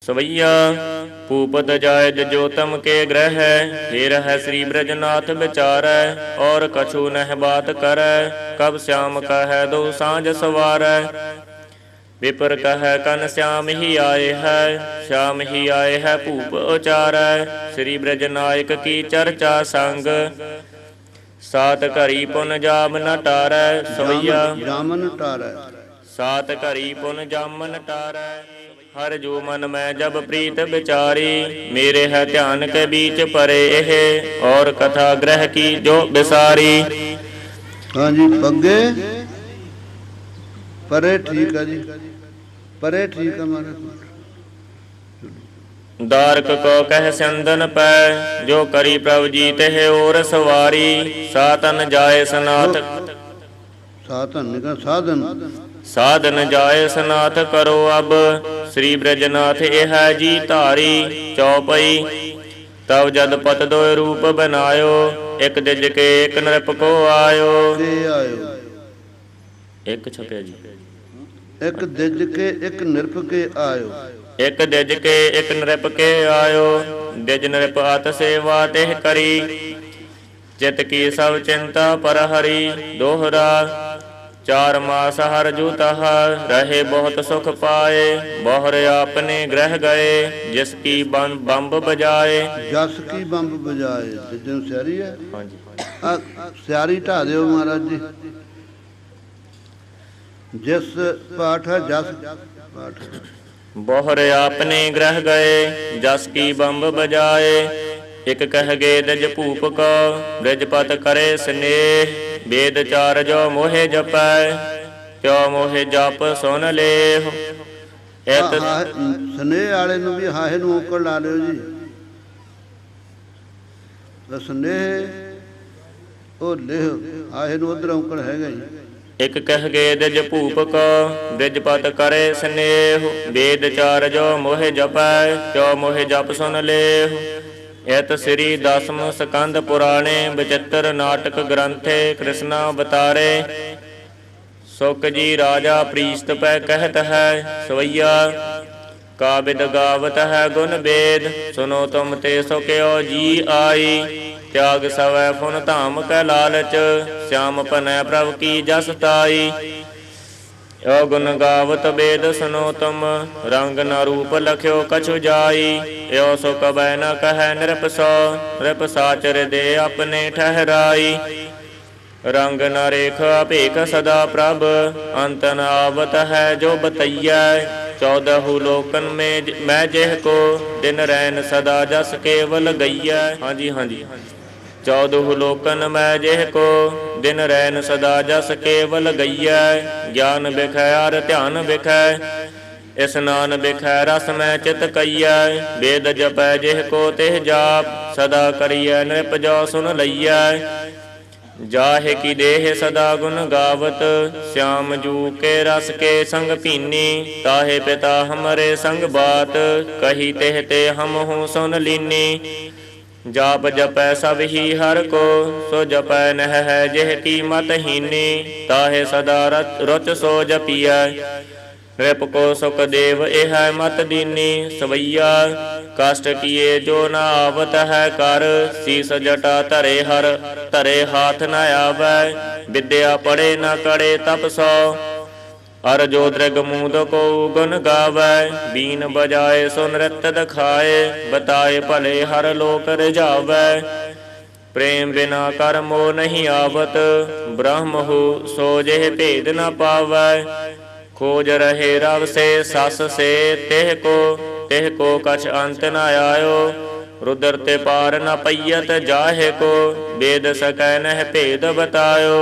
सवैया भूपत जायज जोतम के ग्रह, हे रह श्री ब्रजनाथ विचारै, और कछु नह बात करै, कब श्याम कह दो सांझ सवारै। विपर कह कन श्याम ही आए है, श्याम ही आए है भूप उचारै, श्री ब्रज नायक की चर्चा संग, सात घरी पुन जाम न टारै। सवैया जामन टारै, सात घरी पुन जामन टारै, हर जो मन में जब प्रीत विचारी, मेरे है ध्यान के बीच परे एह, और कथा ग्रह की जो बिसारी। हाँ जी पग्गे परे ठीक है जी, परे ठीक है हमारे। दारक को कह संदन पै, जो करी प्रभु जीत है और सवारी, सातन जाए सनाथ साधन निकल साधन, साधन जाए सनाथ करो अब, श्री ब्रजनाथ यह जी धारी। चौपई तब जद पत दो रूप बनायो, एक दिज के एक नृप को आयो। के आयो, एक छपया जी, एक दिज के एक नृप के आयो, एक दिज के एक नृप के आयो। दिज नृप अत सेवा तेह करी, चित की सब चिंता पर हरी। दोहरा चार मास हर जूतह, रहे बहुत सुख पाए, बोहर आपने ग्रह गए, जिसकी बम्ब बजाए। जस की बंब बजाए, दिजन सियारी है। हाँ जी, सियारी ढा दियो महाराज जी। जिस पाठ है जस पाठ है। बोहर आपने ग्रह गए, जस की बम्ब बजाए। एक कह गे दज भूप को, ब्रजपत करे स्नेह, वेद चार जो मोहे जपै, त्यो मोहे जप सुन लेह। स्नेह वाले ਨੂੰ ਵੀ ਹਾਹੇ ਨੂੰ ਔਕੜ ਲਾ ਲਿਓ ਜੀ। स्नेह ਉਹ ਲਿਹ ਹਾਹੇ ਨੂੰ ਉਧਰ ਔਕੜ ਹੈਗਾ ਜੀ। ਇੱਕ ਕਹਿ ਗੇ ਦਜ ਭੂਪ ਕੋ, ਬ੍ਰਿਜਪਤ ਕਰੇ ਸਨੇਹ, ਵੇਦ ਚਾਰ ਜੋ ਮੋਹਿ ਜਪੈ, ਤਿਉ ਮੋਹਿ ਜਪ ਸੁਨ ਲੇਹ। ਇਤ ਸ੍ਰੀ ਦਸਮ ਸਕੰਦ ਪੁਰਾਣੇ, ਬਚਿੱਤਰ ਨਾਟਕ ਗ੍ਰੰਥੇ, ਕ੍ਰਿਸ਼ਨਾ ਅਵਤਾਰੇ। ਸੁਕ ਜੀ ਰਾਜਾ ਪ੍ਰੀਸਤ ਪੈ ਕਹਿਤ ਹੈ, ਸਵਈਆ ਕਾਬਿਦ ਗਾਵਤ ਹੈ ਗੁਣ ਵੇਦ। ਸੁਨੋ ਤੁਮ ਤੇ ਸੋ ਕਿਓ ਜੀ ਆਈ, त्याग सवै फुन धाम कै लालच, श्याम पनै प्रभु की जस ताई। यो गुण गावत वेद सुनो तुम, रंग न रूप लख्यो कछु जाई। यो सो कबै न कहै नृप सो, नृप साचर दे अपने ठहराई। रंग न रेख अपेख सदा प्रभ, अंत न आवत है जो बतैया। 14 लोकन में मैं जेह को, दिन रैन सदा जस केवल गैया। हाँ जी हाँ जी। 14 लोकन मैं जेह को, दिन रैन सदा जस केवल गैया। ज्ञान बिखै अर ध्यान बिखै, स्नान बिखै रस में चित कैया। वेद जपै जेह को तेह जाप, सदा करियै नृप जो सुन लैया। जाहे की देह सदा गुण गावत, श्याम जू के रस के संग पीनी। ताहे पिता हमरे संग बात, कही तेह ते हम हूँ सुन लीनी। जाप जपै सब ही हर को, सो जपै नह है जेह की मत हीनी। ताहे सदा रुच सो जपिया, नृप को सुख देव एह मत दीनी। सवैया कष्ट किए जो न आवत है कर, शीस जटा धरे हर धरे हाथ न आवै। विद्या पढ़े न करे तप सो, अर जो दृग मूद को गुण गावै। बीन बजाए सो नृत्य दिखाए, बताए भले हर लोक रिझावै। प्रेम बिना कर मोह नहीं आवत, ब्रह्म हो सो जेह भेद न पावै। खोज रहे रव से सस से, तेह को कछ अंत न आयो। रुद्र ते पार न पयत जाहे को, वेद सकै नह भेद बतायो।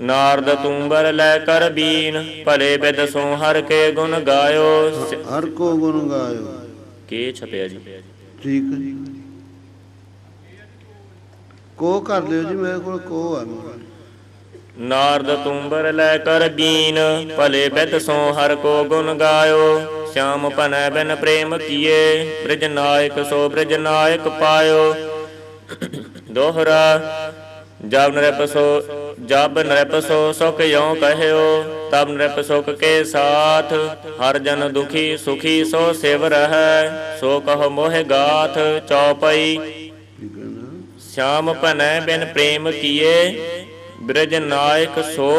नारद तूंबर लै कर बीन, भले बिद सो हर के गुण गायो। हर को गुण गायो के छपया जी, ठीक है। को कर लियो जी, मेरे को को है। नारद तूंबर लै कर बीन, भले बिद सो हर को गुण गायो। श्याम पनै बिन प्रेम किए, ब्रज नायक सो ब्रज नायक पायो। दोहरा जब नृप सो सुख यों कहयो, तब नृप सुख के साथ, हर जन दुखी सुखी सो शिव रहै। सो कहो मोह गाथ चौपई, ਕੀ ਕਹਿੰਦਾ? श्याम भनै बिन प्रेम किए, ब्रज नायक सो।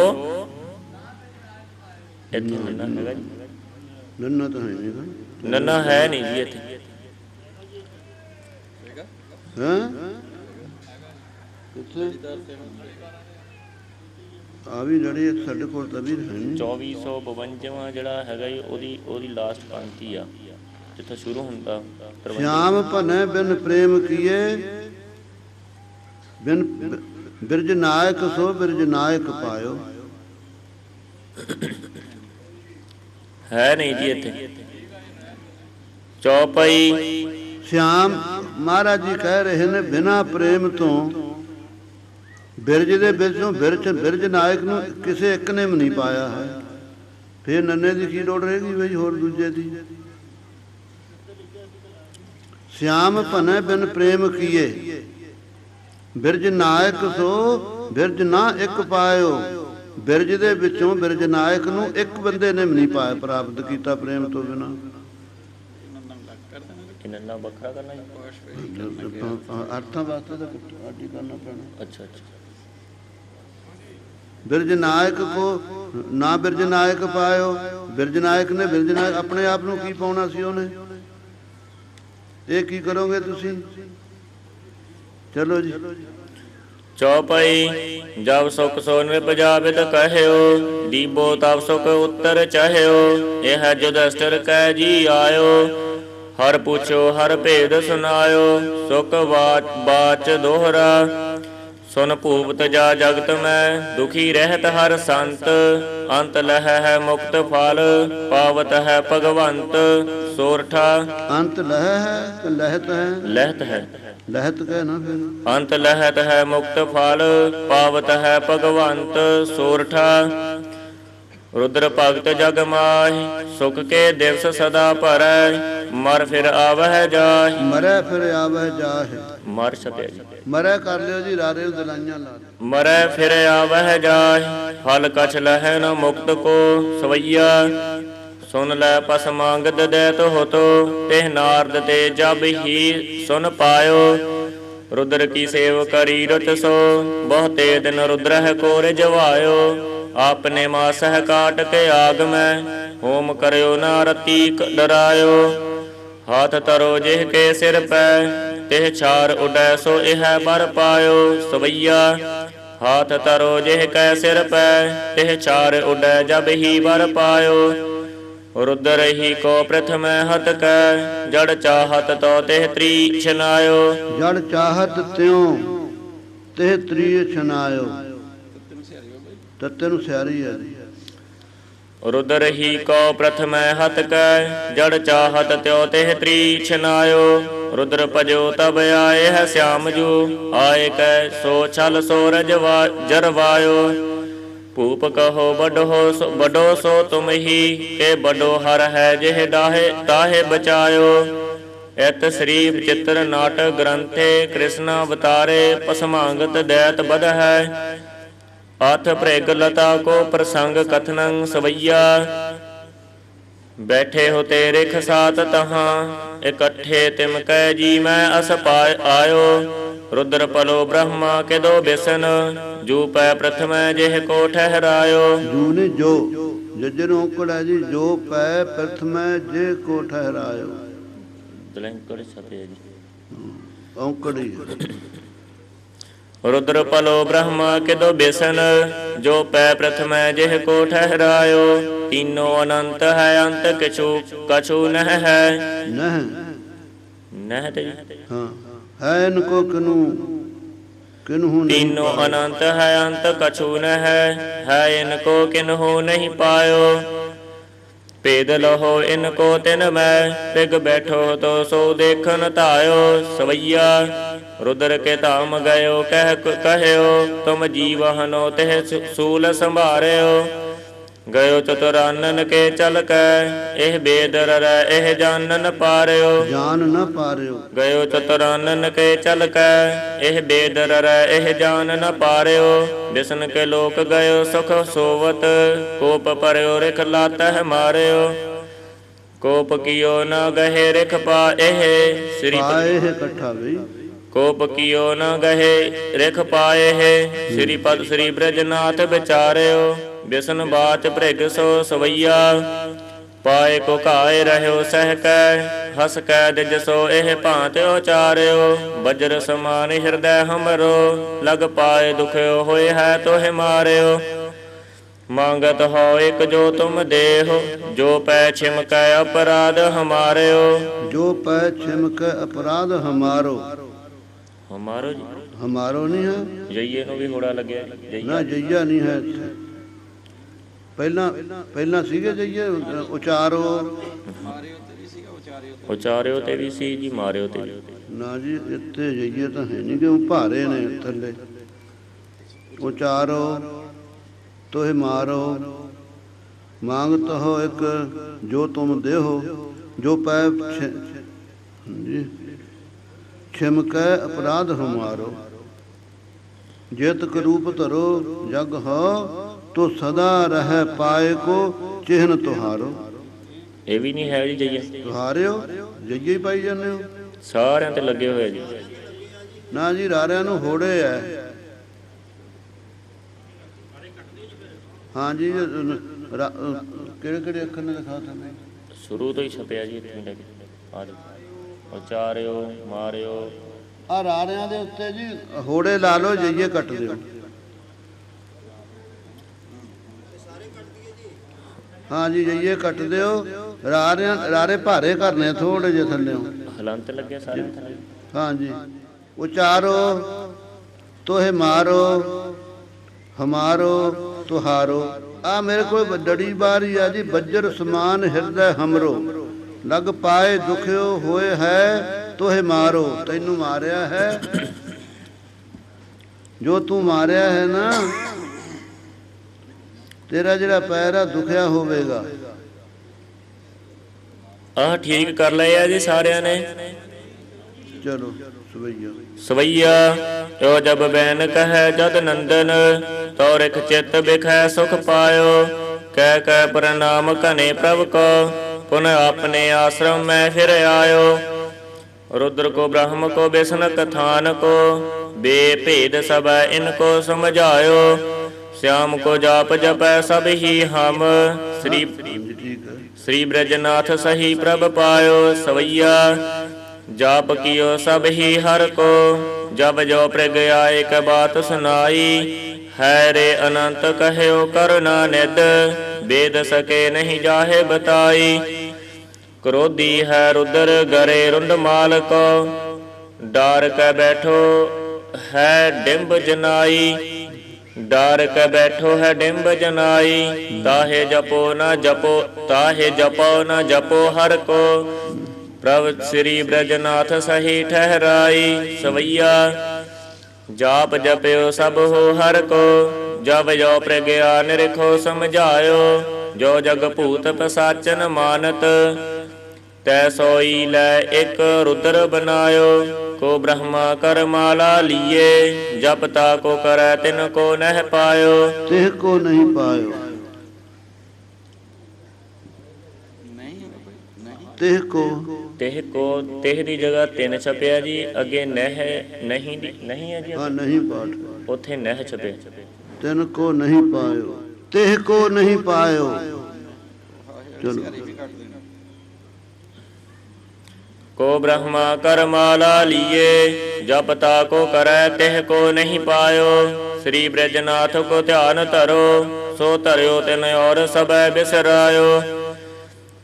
ਇੱਥੇ ਨੰਨਾ ਹੈਗਾ ਜੀ? ਨੰਨਾ ਤਾਂ ਹੈ ਨਹੀਂ ਗਾ। ਨੰਨਾ ਹੈ ਨਹੀਂ ਜੀ ਇੱਥੇ। ਹੈਂ? ਕਿੱਥੇ? ਆ ਵੀ ਜਿਹੜੀ ਇੱਕ ਸਾਡੇ ਕੋਲ ਤਾਂ ਵੀ ਹੈ ਨਹੀਂ। 2452ਵਾਂ ਜਿਹੜਾ ਹੈਗਾ ਜੀ, ਉਹਦੀ ਲਾਸਟ ਪੰਕਤੀ ਆ ਜਿੱਥੋਂ ਸ਼ੁਰੂ ਹੁੰਦਾ। श्याम भनै बिन प्रेम किए, बिन बिरज नायक सो बिरज नायक पायो। ਹੈ ਨਹੀਂ ਜੀ ਇੱਥੇ। ਚੌਪਈ श्याम महाराज जी कह रहे ने बिना प्रेम तो बिरज ਦੇ ਵਿੱਚੋਂ ਬਿਰਜ ਨਾਇਕ ਨੂੰ ਕਿਸੇ ਇੱਕ ਨੇ ਵੀ ਨਹੀਂ ਪਾਇਆ ਹੈ। ਫਿਰ ਨੰਨੇ ਦੀ ਕੀ ਲੋੜ ਰਹੇਗੀ ਬਈ ਹੋਰ ਦੂਜੇ ਦੀ। श्याम भनै बिन प्रेम किए, ਬਿਰਜ ਨਾਇਕ ਸੋ ਬਿਰਜ ਨਾ ਇੱਕ ਪਾਇਓ। ਬਿਰਜ ਦੇ ਵਿੱਚੋਂ ਬਿਰਜ ਨਾਇਕ ਨੂੰ ਇੱਕ ਬੰਦੇ ਨੇ ਵੀ ਨਹੀਂ ਪਾਇਆ, ਪ੍ਰਾਪਤ ਕੀਤਾ ਪ੍ਰੇਮ ਤੋਂ ਬਿਨਾ। ਨੰਨਾ ਵੱਖਰਾ ਕਰਨਾ ਜੀ? ਅਰਥਾਂ ਵਾਸਤੇ ਤਾਂ ਆਡੀ ਕਰਨਾ ਪੈਣਾ। ਅੱਛਾ ਅੱਛਾ। ਬਿਰਜ ਨਾਇਕ ਕੋ ਨਾ ਬਿਰਜ ਨਾਇਕ ਪਾਇਓ। ਬਿਰਜ ਨਾਇਕ ਨੇ ਬਿਰਜ ਨਾਇਕ ਆਪਣੇ ਆਪ ਨੂੰ ਕੀ ਪਾਉਣਾ ਸੀ ਉਹਨੇ? ਇਹ ਕੀ ਕਰੋਗੇ ਤੁਸੀਂ? ਚਲੋ ਜੀ। ਚੌਪਈ ਜਬ ਸੁਖ ਸੋ ਨਿਰਭ ਜਾਵਿਤ ਕਹਿਓ, ਦੀਬੋ ਤਬ ਸੁਖ ਉੱਤਰ ਚਾਹਿਓ। ਇਹ ਜੁਦਸਟਰ ਕਹਿ ਜੀ ਆਇਓ, ਹਰ ਪੁੱਛੋ ਹਰ ਭੇਦ ਸੁਨਾਇਓ। ਸੁਖ ਬਾਚ ਦੋਹਰਾ, ਸੁਨ ਭੂਪਤ ਜਾ ਜਗਤ ਮੈਂ। ਦੁਖੀ ਰਹਿਤ ਹਰ ਸੰਤ, ਅੰਤ ਲਹ ਹੈ ਮੁਕਤ ਫਲ। ਪਾਵਤ ਹੈ ਭਗਵੰਤ ਸੋਰਠਾ। ਅੰਤ ਲਹ ਹੈ ਕਿ ਲਹਿਤ ਹੈ? ਲਹਿਤ ਹੈ। ਲਹਿਤ ਕਹਿ ਨਾ ਫਿਰ। ਅੰਤ ਲਹਿਤ ਹੈ ਮੁਕਤ ਫਲ, ਪਾਵਤ ਹੈ ਭਗਵੰਤ ਸੋਰਠਾ। ਰੁਦਰ ਭਗਤ ਜਗ ਮਾਹਿ, ਸੁਖ ਕੇ ਦਿਵਸ ਸਦਾ ਭਰੈ। ਮਰ ਫਿਰ ਆਵਹਿ ਜਾਹਿ। ਮਰੈ ਫਿਰ ਆਵਹਿ ਜਾਹਿ। ਮਰ ਛਪਿਆ ਜੀ। ਮਰੈ ਕਰ ਲਿਓ ਜੀ, ਰਾਰੇ ਦਲਾਈਆਂ ਲਾ ਦਿਓ। ਮਰੈ ਫਿਰ ਆਵਹਿ ਜਾਹਿ, ਫਲ ਕਛ ਲਹੈ ਨ ਮੁਕਤ ਕੋ ਸਵਈਆ। ਸੁਨ ਲੈ ਪਸ ਮੰਗਦ ਦੈਤ ਹੋਤੋ, ਤਿਹ ਨਾਰਦ ਤੇ ਜਬ ਹੀ ਸੁਨ ਪਾਇਓ। ਰੁਦਰ ਕੀ ਸੇਵ ਕਰੀ ਰਤ ਸੋ, ਬਹੁਤੇ ਦਿਨ ਰੁਦਰਹਿ ਕੋਰ ਜਵਾਇਓ। ਆਪਨੇ ਮਾਸਹਿ ਕਾਟ ਕੇ ਆਗ ਮੈਂ, ਹੋਮ ਕਰਿਓ ਨਾ ਰਤੀ ਡਰਾਇਓ। ਹਾਥ ਤਰੋ ਜਿਹ ਕੇ ਸਿਰ ਪੈ, ਤਿਹ ਛਾਰ ਉਡੈ ਸੋ ਇਹ ਬਰ ਪਾਇਓ। ਸਵਈਆ ਹਾਥ ਤਰੋ ਜਿਹ ਕੈ ਸਿਰ ਪੈ, ਤਿਹ ਛਾਰ ਉਡੈ ਜਬ ਹੀ ਬਰ ਪਾਇਓ। ਰੁਦਰ ਹੀ ਕੋ ਪ੍ਰਥਮੈ ਹਤ ਕੈ, ਜੜ ਚਾਹਤ ਤੋ ਤਿਹ ਤ੍ਰੀ ਛਨਾਇਓ। ਜੜ ਚਾਹਤ ਤਿਉ ਤੇ ਤ੍ਰੀ ਛਨਾਇਓ। ਤੱਤੇ ਨੂੰ ਸਿਆਰੀ ਹੈ ਜੀ। ਰੁਦਰ ਹੀ ਕੋ ਪ੍ਰਥਮੈ ਹਤ ਕੈ, ਜੜ ਚਾਹਤ ਤਿਉ ਤਿਹ ਤ੍ਰੀ ਛਨਾਇਓ। ਰੁਦਰ ਭਜੋ ਤਬ ਆਏ ਹੈ ਸਿਆਮ ਜੂ, ਆਏ ਕੈ ਸੋ ਛਲ ਸੋ ਜਰਵਾਇਓ। ਭੂਪ ਕਹੋ ਬਡੋ ਸੋ ਤੁਮ ਹੀ, ਕੇ ਬਡੋ ਹਰ ਹੈ ਜਿਹ ਤਾਹੇ ਬਚਾਇਓ। ਇਤ ਸ੍ਰੀ ਵਿਚਿਤ੍ਰ ਨਾਟਕ ਗ੍ਰੰਥੇ, ਕ੍ਰਿਸ਼ਨ ਅਵਤਾਰੇ ਪਸਮਾਂਗਤ ਦੈਤ ਬਧ ਹੈ। ਅਥ ਭ੍ਰਿਗ ਲਤਾ ਕੋ ਪ੍ਰਸੰਗ ਕਥਨੰ ਸਵਈਆ। ਬੈਠੇ ਹੋ ਤੇਰੇ ਖਸਾਤ ਤਹਾਂ, ਇਕੱਠੇ ਤਿਮ ਕੈ ਜੀ ਮੈਂ ਅਸ ਆਇਓ। ਰੁਦਰ ਪਲੋ ਬ੍ਰਹਮਾ ਕੇ ਦੋ ਬਿਸਨ, ਜੂ ਪੈ ਪ੍ਰਥਮੈ ਜਿਹ ਕੋ ਠਹਿਰਾਇਓ। ਜੂ ਨੇ ਜੋ ਜਜਰ ਔਂਕੜ ਹੈ ਜੀ। ਜੋ ਪੈ ਪ੍ਰਥਮੈ ਜੇ ਕੋ ਠਹਿਰਾਇਓ। ਦਲੰਕੜ ਛਪਿਆ ਜੀ। ਔਂਕੜੀ ਰੁਦਰ ਪਲੋ ਬ੍ਰਹਮਾ ਕੇ ਦੋ ਬਿਸਨ, ਜੋ ਪੈ ਪ੍ਰਥਮੈ ਜਿਹ ਕੋ ਠਹਿਰਾਇਓ। ਤੀਨੋ ਅਨੰਤ ਹੈ ਅੰਤ ਕਛੂ ਨਹਿ ਹੈ। ਨਹਿ ਤੇ ਹਾਂ ਹੈ ਇਨਕੋ ਕਿਨੂ ਕਿਨਹੂ ਨਹੀਂ। ਤੀਨੋ ਅਨੰਤ ਹੈ ਅੰਤ ਕਛੂ ਨਹਿ ਹੈ, ਇਨਕੋ ਕਿਨਹੂ ਨਹੀਂ ਪਾਇਓ। ਭੇਦ ਲਹੋ ਇਨਕੋ ਤਿਨ ਮੈਂ, ਤਿਗ ਬੈਠੋ ਤੋ ਸੋ ਦੇਖਨ ਧਾਇਓ। ਸਵਈਆ ਰੁਦਰ ਕੇ ਧਾਮ ਗਇਓ ਕਹਿਓ, ਤੁਮ ਜੀਵਹਨੋ ਤਿਹ ਸੂਲ ਸੰਭਾਰਿਓ। ਗਇਓ ਚਤੁਰਾਨਨ ਕੇ ਚਲ ਕੈ ਇਹ ਬੇਦ ਰਰੈ ਇਹ ਜਾਣਨ ਪਾਰਿਓ ਜਾਨ ਨ ਪਾਰਿਓ। ਗਇਓ ਚਤੁਰਾਨਨ ਕੇ ਚਲ ਕੈ ਇਹ ਬੇਦ ਰਰੈ ਇਹ ਜਾਣ ਨ ਪਾਰਿਓ ਬਿਸਨ ਕੇ ਲੋਕ ਗਇਓ ਸੁਖ ਸੋਵਤ ਕੋਪ ਪਰਿਓ ਰਿਖ ਲਾਤਹਿ ਮਾਰਿਓ ਕੋਪ ਕੀਓ ਨ ਗਹੇ ਰਿਖ ਪਾਏ ਸ੍ਰੀ ਪਾਏ ਹੈ ਇਕੱਠਾ ਬਈ। ਕੋਪ ਕੀਓ ਨ ਗਹੇ ਰਿਖ ਪਾਏ ਸ੍ਰੀ ਪਦ ਸ੍ਰੀ ਬ੍ਰਜਨਾਥ ਵਿਚਾਰਿਓ ਬਿਸਨ ਬਾਚ ਭ੍ਰਿਗ ਸੋ ਸਵਈਆ ਪਾਏ ਕੋ ਘਾਏ ਰਹਿਓ ਸਹਿ ਕੈ ਹਸ ਕੈ ਦਿਜ ਸੋ ਇਹ ਭਾਂਤ ਉਚਾਰਿਓ ਬਜਰ ਸਮਾਨ ਹਿਰਦੈ ਹਮਰੋ ਲਗ ਪਾਏ ਦੁਖਿਓ ਹੋਏ ਹੈ ਤੋਹਿ ਮਾਰਿਓ ਮੰਗਤ ਹੋ ਇਕ ਜੋ ਤੁਮ ਦੇਹੋ ਜੋ ਪੈ ਛਿਮਕੈ ਅਪਰਾਧ ਹਮਾਰਿਓ ਜੋ ਪੈ ਛਿਮਕ ਅਪਰਾਧ ਹਮਾਰੋ। ਹਮਾਰੋ ਜੀ ਹਮਾਰੋ ਨਹੀਂ ਹੈ, ਜਈਏ ਨੂੰ ਵੀ ਹੋੜਾ ਲੱਗਿਆ ਜਈਆ ਨਾ ਜਈਆ ਨਹੀਂ ਹੈ ਇੱਥੇ। ਪਹਿਲਾਂ ਸੀਗੇ ਜਈਏ ਉਚਾਰੋ। ਉਚਾਰਿਓ ਤੇ ਵੀ ਸੀ ਜੀ ਮਾਰਿਓ ਤੇ ਵੀ। ਨਾ ਜੀ ਇੱਥੇ ਜਈਏ ਤਾਂ ਹੈ ਨਹੀਂ, ਕਿਉਂ ਭਾਰੇ ਨੇ ਥੱਲੇ। ਉਚਾਰੋ ਤੋਹਿ ਮਾਰੋ ਮੰਗਤ ਹੋ ਇੱਕ ਜੋ ਤੁਮ ਦੇਹੋ ਜੋ ਪੈ ਜੀ ਛਿਮਕੈ ਅਪਰਾਧ ਹਮਾਰੋ ਜਿਤ ਕਰੂਪ ਧਰੋ ਜਗ ਹੋ ਤੋ ਸਦਾ ਰਹਿ ਪਾਏ ਕੋ ਚਿਹਨ ਤੁਹਾਰੋ। ਇਹ ਵੀ ਨਹੀਂ ਹੈ ਜੀ ਜਈਆ ਤੁਹਾਰਿਓ ਜਈਏ ਹੀ ਪਾਈ ਜਾਂਦੇ ਹੋ। ਸਾਰਿਆਂ ਤੇ ਲੱਗੇ ਹੋਏ ਜੀ। ਨਾ ਜੀ ਰਾਰਿਆਂ ਨੂੰ ਹੋੜੇ ਐ। ਹਾਂ ਜੀ ਕਿਹੜੇ ਕਿਹੜੇ ਅੱਖਰ ਨੇ ਦਿਖਾ ਸਕਦੇ? ਸ਼ੁਰੂ ਤੋਂ ਹੀ ਛਪਿਆ ਜੀ ਇੱਥੇ ਲੈ ਕੇ ਆ ਦੇਖੋ ਉਚਾਰਿਓ ਮਾਰਿਓ ਆ ਰਾਰਿਆਂ ਦੇ ਉੱਤੇ ਜੀ ਹੋੜੇ ਲਾ ਲਓ ਜਈਏ ਕੱਟ ਦਿਓ। ਹਾਂ ਜੀ ਜਈਏ ਕੱਟ ਦਿਓ। ਰਾਰੇ ਭਾਰੇ ਕਰਨੇ ਥੋੜੇ ਜਿਹੇ ਥੱਲਿਓ ਹਲੰਤ ਲੱਗਿਆ ਸਾਰਿਆਂ ਥੱਲੇ। ਹਾਂ ਜੀ ਉਚਾਰੋ ਤੋਹਿ ਮਾਰੋ ਹਮਾਰੋ ਤੁਹਾਰੋ। ਆ ਮੇਰੇ ਕੋਲ ਡੜੀ ਬਾਰੀ ਆ ਜੀ। ਬੱਜਰ ਸਮਾਨ ਹਿਰਦੈ ਹਮਰੋ ਲਗ ਪਾਏ ਦੁਖਿਓ ਹੋਏ ਹੈ ਤੋਹਿ ਮਾਰੋ। ਤੈਨੂੰ ਮਾਰਿਆ ਹੈ, ਜੋ ਤੂੰ ਮਾਰਿਆ ਹੈ ਨਾ, ਤੇਰਾ ਜਿਹੜਾ ਪੈਰ ਆ ਦੁਖਿਆ ਹੋਵੇਗਾ। ਆਹ ਠੀਕ ਕਰ ਲਿਆ ਜੀ ਸਾਰਿਆਂ ਨੇ। ਚਲੋ ਸਵਈਆ ਸਵਈਆ ਓ ਜਬ ਬੈਨ ਕਹੈ ਜਦ ਨੰਦਨ ਤੋ ਰਿਖ ਚਿਤ ਬਿਖੈ ਸੁਖ ਪਾਇਓ ਕਹਿ ਕਹਿ ਪ੍ਰਣਾਮ ਘਨੇ ਪ੍ਰਭ ਕੋ ਪੁਨ ਆਪਣੇ ਆਸ਼ਰਮ ਮੈਂ ਫਿਰ ਆਇਓ रुद्र को ब्रह्म को बिष्ण कथान को बेभेद सब इनको समझायो श्याम को जाप जपै सब ही हम श्री ब्रजनाथ सही प्रभ पायो सवैया जाप कियो सब ही हर को जब जो प्रगया एक बात सुनाई है रे अनंत कहयो करुणा निध वेद सके नहीं जाहे बताई क्रोधी है रुद्र गरे रुंड माल को डार के बैठो है डिम्ब जनाई डार के बैठो है डिम्ब जनाई ताहे जपो न जपो ताहे जपो न जपो हर को प्रभ श्री ब्रजनाथ सही ठहराई सवैया जाप जपयो सब हो हर को जब जो प्रज्ञा निरखो समझायो जो जग भूत पसाचन मानत तै सोई लै एक रुद्र बनायो को ब्रह्मा कर माला लिए जपता को करे तिन को नह पायो तिह को नहीं पायो तिह को तिह दी जगह तिन छपिया जी अगे नह नहीं नहीं है जी हाँ नहीं पाठ उथे नह छपे तिन को नहीं पायो तिह को नहीं पायो चलो को ब्रह्मा कर माला लिए जपता को करे तिह को नहीं पायो श्री ब्रजनाथ को ध्यान धरो सो धर्यो तिन और सब बिसरायो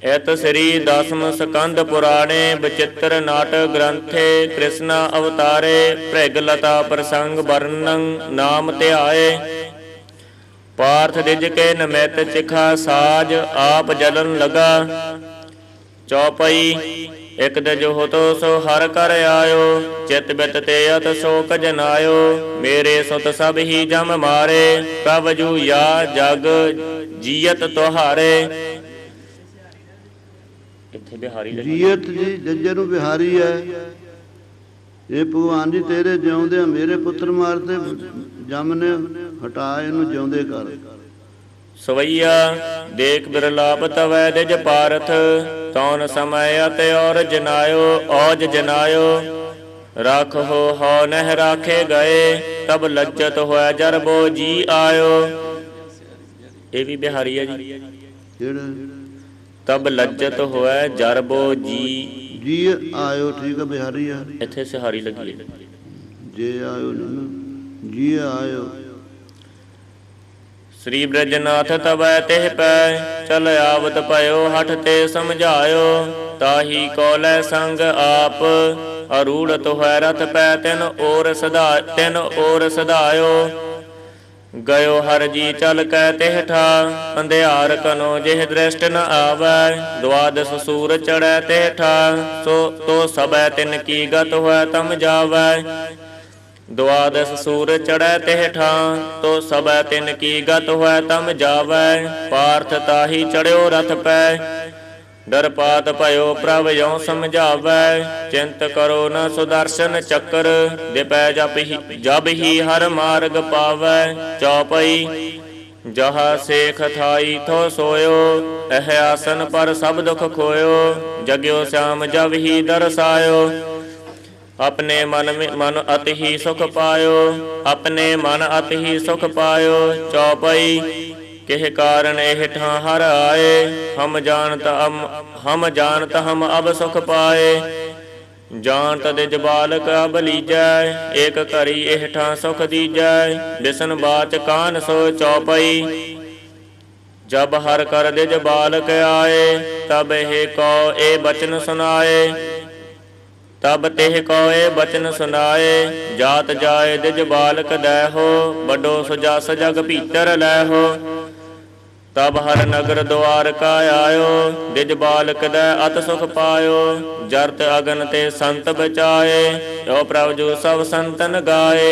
इत श्री दसम स्कंद पुराणे बचित्र नाटक ग्रंथे कृष्णा अवतारे भृगलता प्रसंग वर्णन नाम ध्याए पार्थ दिज के नमित चिखा साज आप जलन लगा चौपई एक दजो हो तो सो हर कर आयो चित बित ते अत शोक जनायो मेरे सुत सब ही जम मारे कब जू या जग ਜੀਅਤ ਤੁਹਾਰੇ। ਇੱਥੇ ਬਿਹਾਰੀ ਜੀਅਤ ਜੀ ਜੱਜੇ ਨੂੰ ਬਿਹਾਰੀ ਹੈ। ਇਹ ਭਗਵਾਨ ਜੀ ਤੇਰੇ ਜਿਉਂਦੇ ਮੇਰੇ ਪੁੱਤਰ ਮਾਰਤੇ, ਜਮ ਨੇ ਹਟਾ ਇਹਨੂੰ ਜਿਉਂਦੇ ਕਰ। ਸਵਈਆ ਦੇਖ ਬਿਰਲਾਪ ਤਵੈ ਦਿਜ ਪਾਰਥ, ਤੌਨ ਸਮੈ ਅਤੇ ਔਰ ਜਨਾਇਓ ਔਜ ਜਨਾਇਓ। ਰੱਖੋ ਹੋ ਨਹਿ ਰਾਖੇ ਗਏ, ਤਬ ਲੱਜਤ ਹੋਇ ਜਰਬੋ ਜੀ ਆਇਓ। ਇਹ ਵੀ ਬਿਹਾਰੀ ਹੈ ਜੀ। ਜਿਹੜਾ ਤਬ ਲੱਜਤ ਹੋਇ ਜਰਬੋ ਜੀ ਜੀ ਆਇਓ, ਠੀਕ ਹੈ ਬਿਹਾਰੀ ਆ। ਇੱਥੇ ਸਿਹਾਰੀ ਲੱਗੀ ਹੈ। ਜੇ ਆਇਓ ਨਾ ਜੀ ਆਇਓ। ਸ੍ਰੀ ਬ੍ਰਜਨਾਥ ਤਵੈ ਤਿਹ ਪੈ, ਚਲ ਆਵਤ ਭਇਓ ਹਠ ਤੇ ਸਮਝਾਇਓ। ਤਾਹੀ ਕੋ ਲੈ ਸੰਗ ਆਪ, ਅਰੂੜਤ ਹੋਇ ਰਥ ਪੈ ਤਿਨ ਔਰ ਸਦਾਇਓ। ਗਇਓ ਹਰ ਜੀ ਚਲ ਕੈ ਤਿਹ ਠਾ, ਅੰਧਿਆਰ ਕਨੋ ਜਿਹ ਦ੍ਰਿਸ਼ਟ ਨ ਆਵੈ। ਦੁਆਦਸ ਸੂਰ ਚੜੈ ਤਿਹ ਠਾ, ਤੋ ਸਬੈ ਤਿਨ ਕੀ ਗਤ ਹੋਇ ਤਮ ਜਾਵੈ। ਦੁਆਦਸ ਸੂਰ ਚੜੈ ਤਿਹ ਠਾ, ਤੋ ਸਬੈ ਤਿਨ ਕੀ ਗਤ ਹੋਇ ਤਮ ਜਾਵੈ। ਪਾਰਥ ਤਾਹੀ ਚੜਿਓ ਰਥ ਪੈ, ਡਰਪਾਤ ਭਇਓ ਪ੍ਰਭ ਯਉ ਸਮਝਾਵੈ। ਚਿੰਤ ਕਰੋ ਨ ਸੁਦਰਸ਼ਨ ਚੱਕਰ, ਦਿਪੈ ਜਬ ਹੀ ਹਰ ਮਾਰਗ ਪਾਵੈ। ਚੌਪਈ ਜਹਾ ਸੇਖ ਥਾਈ ਥੋ ਸੋਇਓ, ਇਹ ਆਸਨ ਪਰ ਸਭ ਦੁਖ ਖੋਇਓ। ਜਗਿਓ ਸ਼ਾਮ ਜਬ ਹੀ ਦਰਸਾਇਓ, ਆਪਣੇ ਮਨ ਅਤਿ ਹੀ ਸੁਖ ਪਾਇਓ। ਆਪਣੇ ਮਨ ਅਤਿ ਹੀ ਸੁਖ ਪਾਇਓ। ਚੌਪਈ ਕਿਹ ਕਾਰਨ ਇਹ ਠਾਂ ਹਰ ਆਏ, ਹਮ ਜਾਣਤ ਹਮ ਅਬ ਸੁਖ ਪਾਏ। ਜਾਣਤ ਦਿਜ ਬਾਲਕ ਅਬ ਲੀਜੈ, ਏਕ ਘਰੀ ਇਹ ਠਾਂ ਸੁਖ ਦੀਜੈ। ਬਿਸਨ ਬਾਚ ਕਾਨ ਸੋ ਚੌਪਈ, ਜਬ ਹਰ ਕਰ ਦਿਜ ਬਾਲਕ ਆਏ। ਤਬ ਇਹ ਕੋ ਇਹ ਬਚਨ ਸੁਨਾਏ, ਤਬ ਤਿਹ ਕੋ ਇਹ ਬਚਨ ਸੁਨਾਏ। ਜਾਤ ਜਾਏ ਦਿਜ ਬਾਲਕ ਦੈਹੋ, ਵੱਡੋ ਸੁਜਸ ਜਗ ਭੀਤਰ ਲੈਹੋ। ਤਬ ਹਰ ਨਗਰ ਦੁਆਰਕਾ ਆਇਓ, ਦਿਜ ਬਾਲਕ ਦੈ ਅਤ ਸੁਖ ਪਾਇਓ। ਜਰਤ ਅਗਨ ਤੇ ਸੰਤ ਬਚਾਏ, ਜੋ ਪ੍ਰਭ ਜੋ ਸਭ ਸੰਤਨ ਗਾਏ।